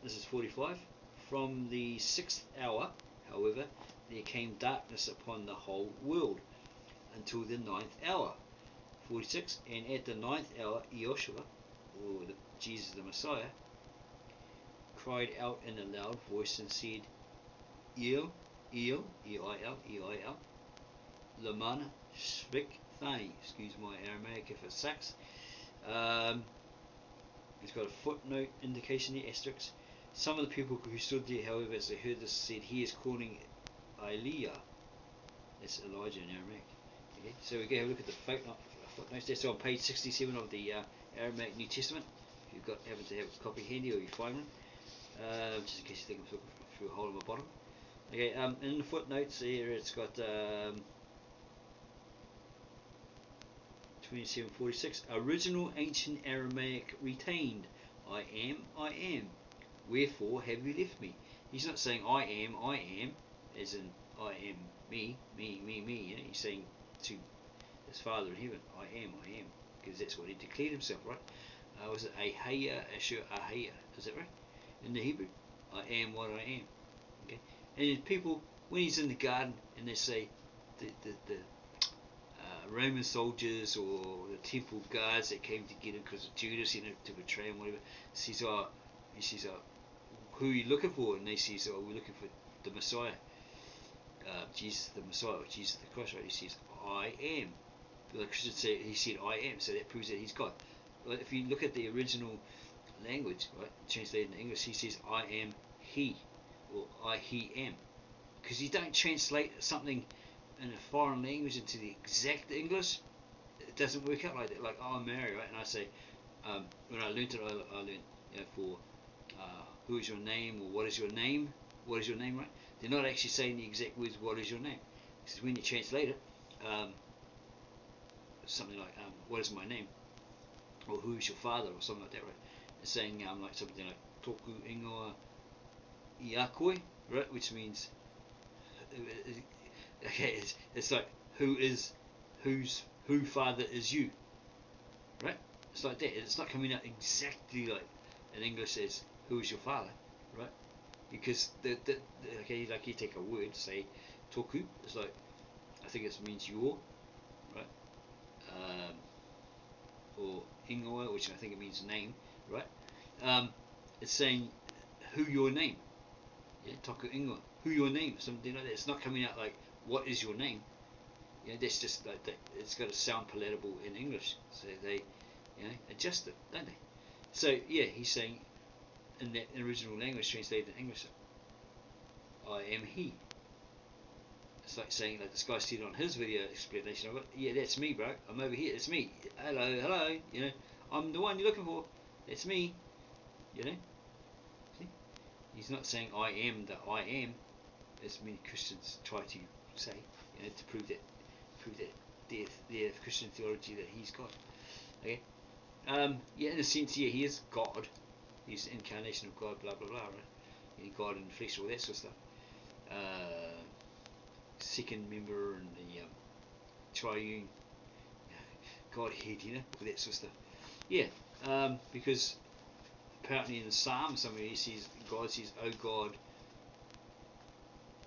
This is 45. From the 6th hour, however, there came darkness upon the whole world until the 9th hour. 46. And at the 9th hour, Joshua, or Jesus the Messiah, cried out in a loud voice and said, El, El, E-I-L, E-I-L, Lamana Shvikthai. Excuse my Aramaic if it sucks. It's got a footnote indication there, asterisk. Some of the people who stood there, however, as they heard this, said, he is calling Elijah. That's Elijah in Aramaic. Okay, so we go have a look at the footnotes. That's on page 67 of the Aramaic New Testament. If you've happen to have a copy handy, or you find one, just in case you think I'm looking through a hole in my bottom. Okay, in the footnotes here, it's got 27:46. Original ancient Aramaic retained. I am. Wherefore have you left me? He's not saying I am, as in I am me. He's saying to his Father in heaven, I am, because that's what he declared himself, right? Was it Ahaya, Asher Ahaya? Is that right? In the Hebrew, I am what I am. Okay, and people, when he's in the garden, and they say the Roman soldiers or the temple guards that came to get him because of Judas, to betray him, whatever, he says, who are you looking for? And they says, we're looking for the Messiah, Jesus the Messiah, or Jesus the Christ, right? He says, I am. But the Christians say, he said, I am, so that proves that he's God. But if you look at the original language, right, translated in English, he says, I am he, or he am. Because you don't translate something in a foreign language into the exact English. It doesn't work out like that. Like, I'm Mary, right? And I say, when I learned it, I learned, for who is your name, or what is your name? What is your name, right? They're not actually saying the exact words, what is your name? Because when you translate it, something like, what is my name? Or who is your father, or something like that, right? It's saying, like something like, Toku Ingoa Iakoi, right? Which means, okay, it's like, who father is you, right? It's like that. It's not coming out exactly like in English as who is your father, right? Because okay, like you take a word, say toku, it's like, I think it means your, right? Or ingoa, which I think it means name, right? It's saying who your name, yeah, toku ingoa, who your name, something like that. It's not coming out like what is your name. Yeah, that's just like that. It's got to sound palatable in English, so they, adjust it, don't they? So yeah, he's saying in that original language translated in English, I am he. It's like saying, like this guy said on his video explanation of it, yeah, that's me, bro. I'm over here. It's me. Hello. I'm the one you're looking for. That's me. See? He's not saying I am the I am, as many Christians try to say, to prove that their Christian theology that he's God. Okay. In a sense, he is God. He's the incarnation of God, blah blah blah, right? God in the flesh, all that sort of stuff. Second member and the triune Godhead, all that sort of stuff. Because apparently in the Psalm somewhere he says, God says, "Oh God,"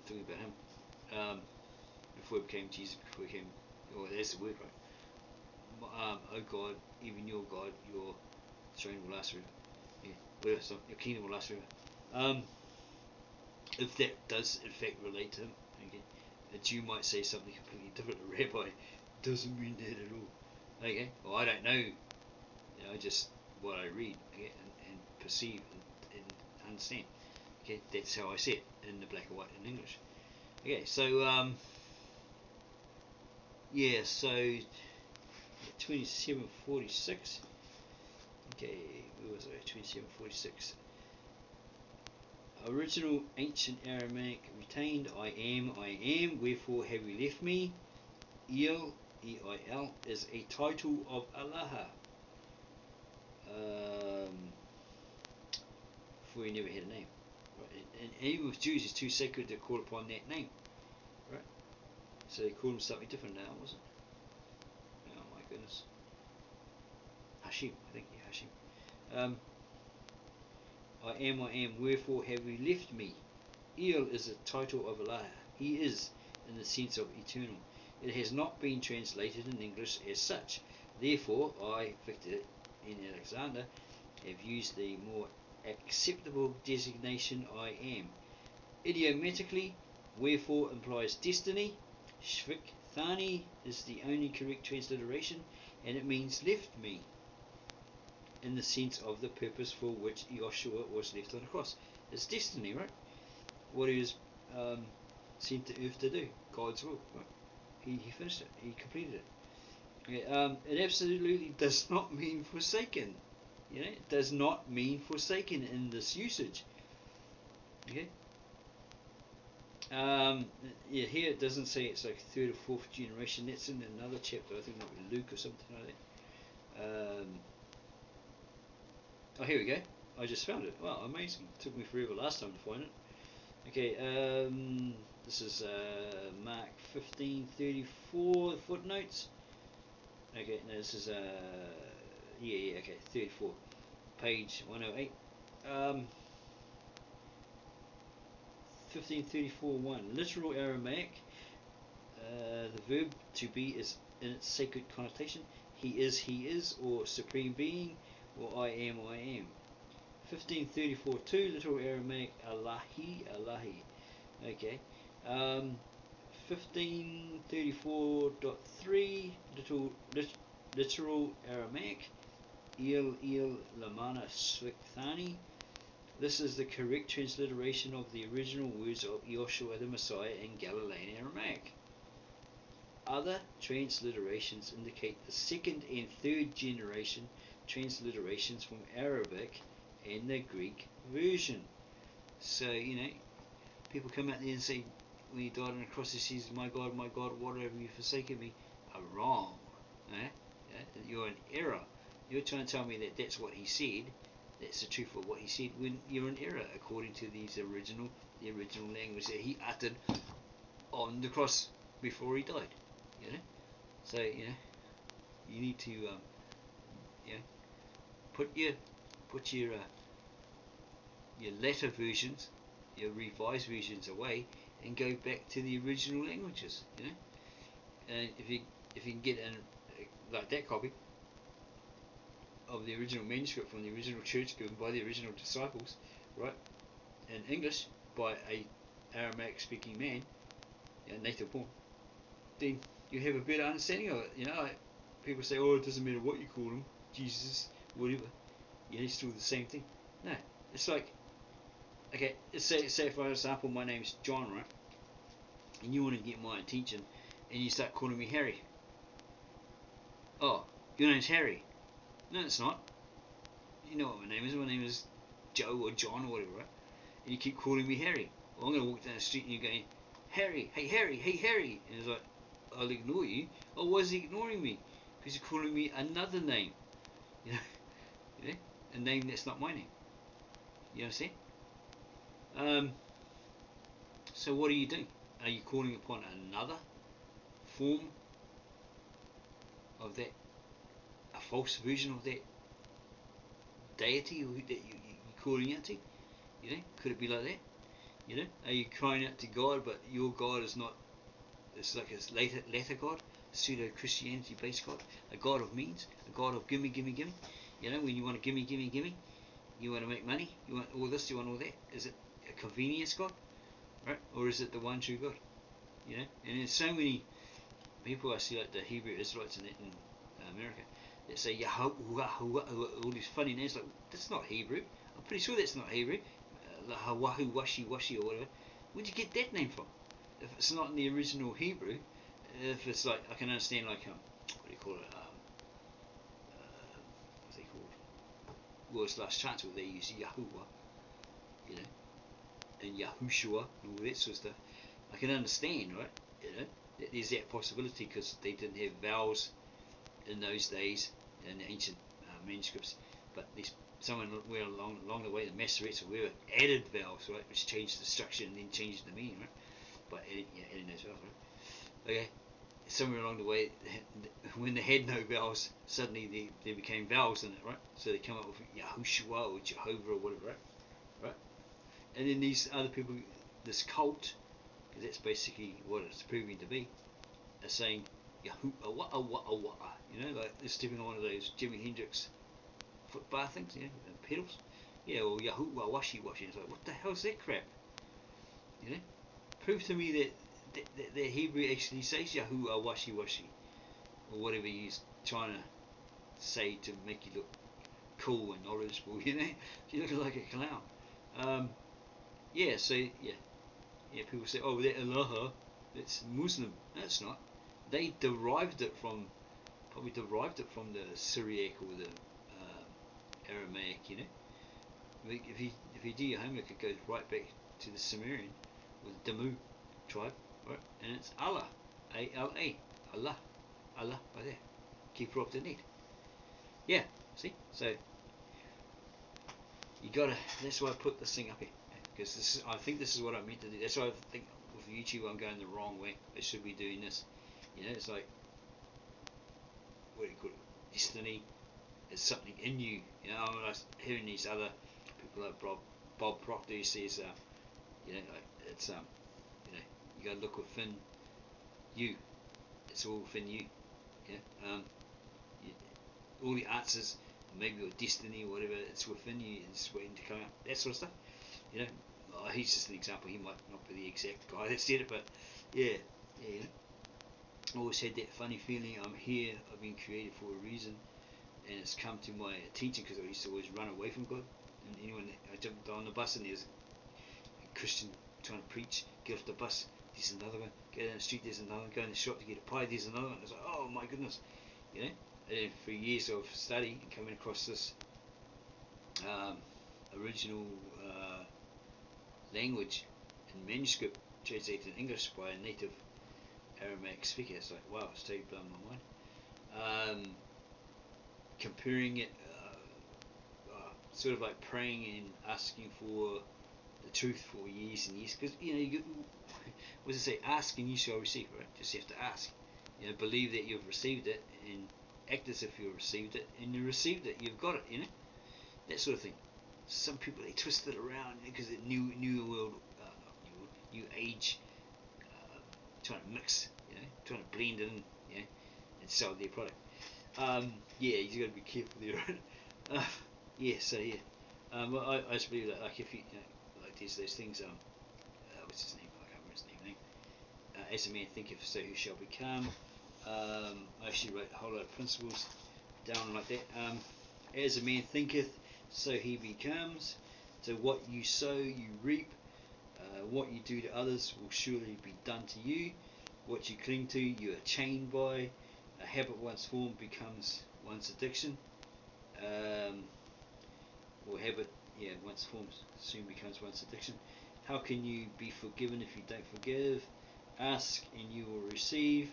talking about him, before he became Jesus, that's the word, right? Oh God, even your God, your throne will last forever. Your kingdom will last forever. If that does in fact relate to him, okay, a Jew might say something completely different. A rabbi doesn't mean that at all. Okay, well, I don't know. Just what I read, okay, and perceive and understand. Okay, that's how I see it in the black and white in English. Okay, so so 2746. Okay, where was I? 2746. Original ancient Aramaic retained I am, wherefore have you left me? El, E-I-L, is a title of Allah. Before he never had a name. Right? And even with Jews, it's too sacred to call upon that name. Right? So they call him something different now, wasn't it? Oh my goodness. Hashim, I think, yeah, Hashim. I am, wherefore have you left me? El is a title of Allah. He is, in the sense of eternal. It has not been translated in English as such. Therefore, I, Victor N. Alexander, have used the more acceptable designation I am. Idiomatically, wherefore implies destiny. Shvik Thani is the only correct transliteration, and it means left me, in the sense of the purpose for which Joshua was left on the cross. It's destiny, right? What he was sent to earth to do, God's will, right? He finished it, he completed it. Okay, it absolutely does not mean forsaken. It does not mean forsaken in this usage. Okay. Here it doesn't say it's like third or fourth generation. That's in another chapter. I think it might be Luke or something like that. Oh, here we go. I just found it. Wow, amazing. It took me forever last time to find it. Okay, this is Mark 15:34 footnotes. Okay, no, this is okay, 34, page 108. 15:34:1. Literal Aramaic. The verb to be is in its sacred connotation. He is, or supreme being, or I am. 15:34:2. Literal Aramaic. Allahi. Okay. 15:34.3. Literal Aramaic. Il lamana svikthani. This is the correct transliteration of the original words of Joshua the Messiah in Galilean Aramaic. Other transliterations indicate the second and third generation transliterations from Arabic and the Greek version. So, people come out there and say, when he died on the cross, he says, my God, what have you forsaken me? Are wrong. You're in error. You're trying to tell me that that's what he said. That's the truth of what he said, when you're in error according to the original language that he uttered on the cross before he died. So you need to put your latter versions, your revised versions away, and go back to the original languages. And if you can get like that copy of the original manuscript from the original church given by the original disciples, right, in English by a Aramaic speaking man, native born, then you have a better understanding of it. Like people say, oh, it doesn't matter what you call him, Jesus, whatever, it's still the same thing. No, it's like, okay, let's say for example my name's John, right, and you want to get my attention and you start calling me Harry. Oh, your name's Harry. No, it's not. You know what my name is. My name is Joe or John or whatever, right? and you keep calling me Harry. Well, I'm going to walk down the street and you're going, Harry, hey Harry, hey Harry. And it's like, I'll ignore you. Oh, why is he ignoring me? Because you're calling me another name. You know, a name that's not my name. You understand? So what are you doing? Are you calling upon another form of that, a false version of that deity that you're calling out to? You know, could it be like that? You know, are you crying out to God, but your God is not? It's like a latter God, pseudo Christianity based God, a God of means, a God of gimme, gimme, gimme. You know, when you want to gimme, gimme, gimme, you want to make money, you want all this, you want all that. Is it a convenience God, right? Or is it the one true God? You know, and there's so many people I see, like the Hebrew Israelites in America, that say Yahuwah, all these funny names. Like, that's not Hebrew. I'm pretty sure that's not Hebrew. Lahawahu, Washi, Washi, or whatever. Where'd you get that name from? If it's not in the original Hebrew, if it's like, I can understand, like, what do you call it? What's they called? World's Last Chance, where they use Yahuwah, you know, and Yahushua, and all that sort of stuff. I can understand, right? You know, that there's that possibility because they didn't have vowels in those days in the ancient manuscripts, but there's somewhere along the way, the Masoretes or whoever added vowels, right, which changed the structure and then changed the meaning, right? But adding those vowels, right? Okay, somewhere along the way, when they had no vowels, suddenly there became vowels in it, right? So they come up with Yahushua or Jehovah or whatever, right? And then these other people, this cult, because that's basically what it's proving to be, are saying Yahuwah, you know, like they're stepping on one of those Jimi Hendrix foot bar things, you know, pedals, yeah, or Yahuwah, Washi, Washi. It's like, what the hell's that crap? You know, prove to me that the Hebrew actually says Yahuwah, Washi, Washi, or whatever he's trying to say to make you look cool and knowledgeable. You know, you look like a clown. Yeah, so yeah, people say, oh, that Allah, it's Muslim. No, it's not. They probably derived it from the Syriac or the Aramaic, you know. If you do your homework, it goes right back to the Sumerian with the Damu tribe, right? And it's Allah, A-L-A, Allah, right there. Keep her up to date. Yeah, see? So you gotta. That's why I put this thing up here, because I think this is what I meant to do. That's why I think with YouTube I'm going the wrong way. I should be doing this. You know, it's like, what do you call it? Destiny. It's something in you. You know, I'm hearing these other people like Bob Proctor who says, you know, like it's you know, you gotta look within you. It's all within you. Yeah. All the answers, maybe your destiny or whatever, it's within you. It's waiting to come out. That sort of stuff. You know, he's just an example. He might not be the exact guy that said it, but yeah. You know, I always had that funny feeling. I'm here. I've been created for a reason. And it's come to my attention because I used to always run away from God. And anyone, I jumped on the bus and there's a Christian trying to preach, get off the bus, there's another one, go down the street, there's another one, go in the shop to get a pie, there's another one. It's like, oh my goodness, you know. And then for years of study and coming across this original language and manuscript translated in English by a native Aramaic speaker, it's like, wow, it's totally blown my mind. Comparing it, sort of like praying and asking for the truth for years and years, because you know, what does it say? Ask and you shall receive, right? Just have to ask. You know, believe that you've received it and act as if you've received it, and you received it, you've got it. You know, that sort of thing. Some people, they twist it around because the new world, new age, trying to mix, you know, trying to blend in, you know, and sell their product. Yeah, you got to be careful there. Yeah, so yeah, I just believe that, like, if you know, like there's those things. What's his name? I can't remember his name. As a man thinketh, so he shall become. I actually wrote a whole lot of principles down like that. As a man thinketh, so he becomes. So what you sow, you reap. What you do to others will surely be done to you. What you cling to, you are chained by. A habit once formed becomes one's addiction. Or habit yeah, once forms soon becomes once addiction. How can you be forgiven if you don't forgive? Ask and you will receive.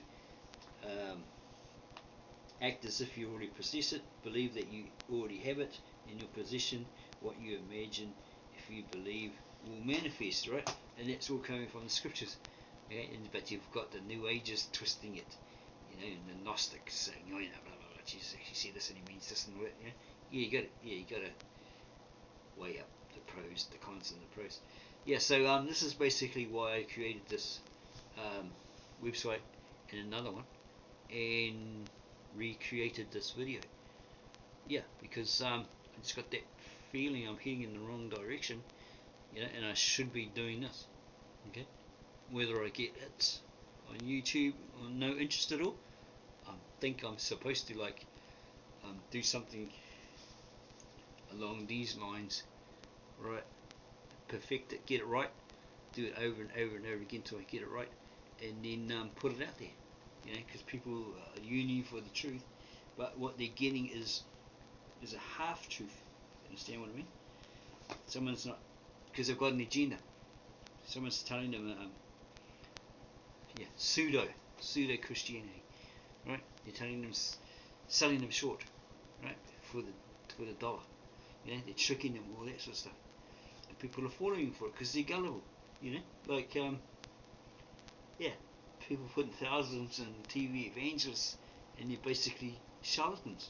Act as if you already possess it. Believe that you already have it in your possession. What you imagine, if you believe, will manifest, right? And that's all coming from the scriptures. Okay? But you've got the New Ages twisting it, and the Gnostics saying, blah blah blah. Jesus actually said this and he means this and that. You got to weigh up the pros, the cons, and the pros. Yeah. So this is basically why I created this website and another one, and recreated this video. Yeah, because I just got that feeling I'm heading in the wrong direction, and I should be doing this. Okay, whether I get hits on YouTube or no interest at all, I think I'm supposed to do something along these lines, right? Perfect it, get it right, do it over and over and over again until I get it right, and then put it out there. Because people are yearning for the truth, but what they're getting is a half truth. Understand what I mean? Someone's not, because they've got an agenda. Someone's telling them, pseudo Christianity, right? They're telling them, selling them short, right, for the dollar. They're tricking them, all that sort of stuff, and people are falling for it because they're gullible. People putting thousands in TV evangelists, and they're basically charlatans.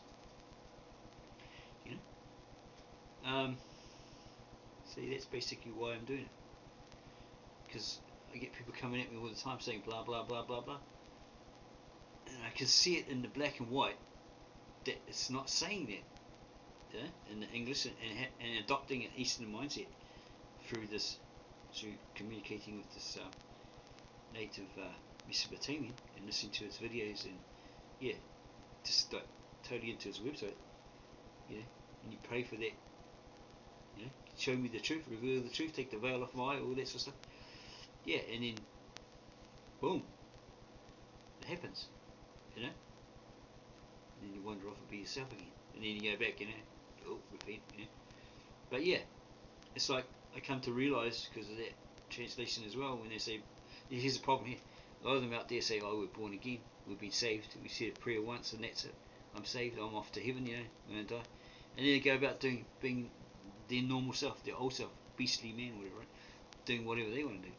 See, that's basically why I'm doing it. Because I get people coming at me all the time saying blah blah blah blah blah, and I can see it in the black and white that it's not saying that, in the English, and adopting an Eastern mindset through communicating with this native Mesopotamian and listening to his videos, and just totally into his website, and you pray for that, show me the truth, reveal the truth, take the veil off my eye, all that sort of stuff, and then boom, it happens, and then you wander off and be yourself again, and then you go back, repeat, but it's like I come to realise because of that translation as well, when they say, here's the problem here. A lot of them out there say, we're born again, we've been saved, we said a prayer once and that's it, I'm saved, I'm off to heaven, when I die. And then they go about being their normal self, their old self, beastly man, whatever, right? Doing whatever they want to do,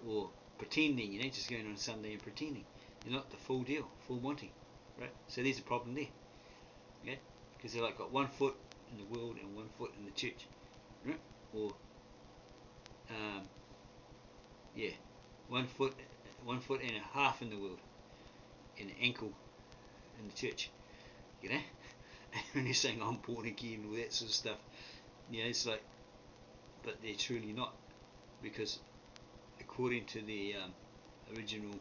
or pretending, just going on Sunday and pretending. They're not the full deal, full Monty, right? So there's a problem there, because they're got 1 foot in the world and 1 foot in the church, right? Or 1 foot and a half in the world, and an ankle in the church, and when they're saying I'm born again, all that sort of stuff, it's like, but they're truly not, because according to the original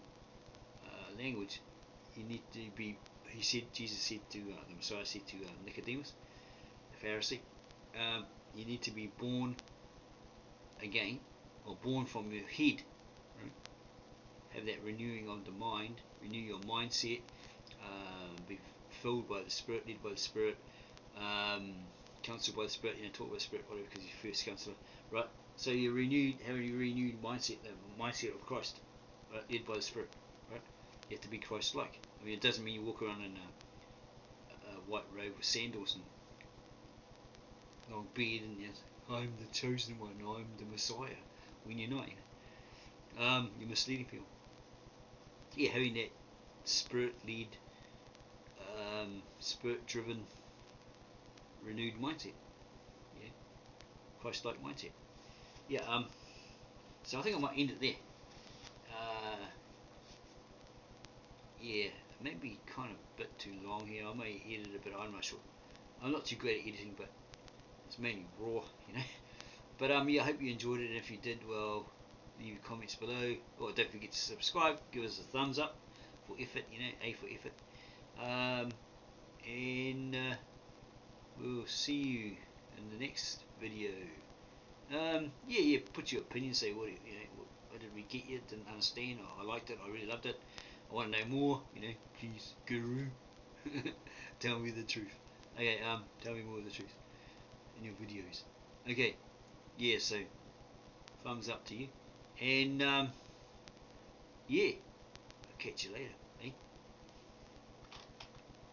language, you need to be. Jesus said to the Messiah said to Nicodemus, the Pharisee, you need to be born again, or born from your head. Right? Have that renewing of the mind, renew your mindset, be filled by the Spirit, led by the Spirit, counseled by the Spirit, taught by the Spirit, whatever, because you're first counselor, right? So you're renewed, have a renewed mindset, the mindset of Christ, right? Led by the Spirit, right? You have to be Christ-like. I mean, it doesn't mean you walk around in a white robe with sandals and long beard and I'm the chosen one, I'm the Messiah, when you're not. You're misleading people. Having that Spirit-led, Spirit-driven, renewed mindset, Christ-like mindset. So I think I might end it there. It may be kind of a bit too long here. I may edit it a bit. I'm not sure. I'm not too great at editing, but it's mainly raw, But I hope you enjoyed it. And if you did, well, leave your comments below. Or don't forget to subscribe. Give us a thumbs up for effort, A for effort. And we'll see you in the next video. Put your opinion. Say what did we get you? Didn't understand. Or I liked it. I really loved it. I want to know more. Please, Guru, tell me the truth. Okay. Tell me more of the truth in your videos. Okay, yeah. So thumbs up to you, and yeah, I'll catch you later.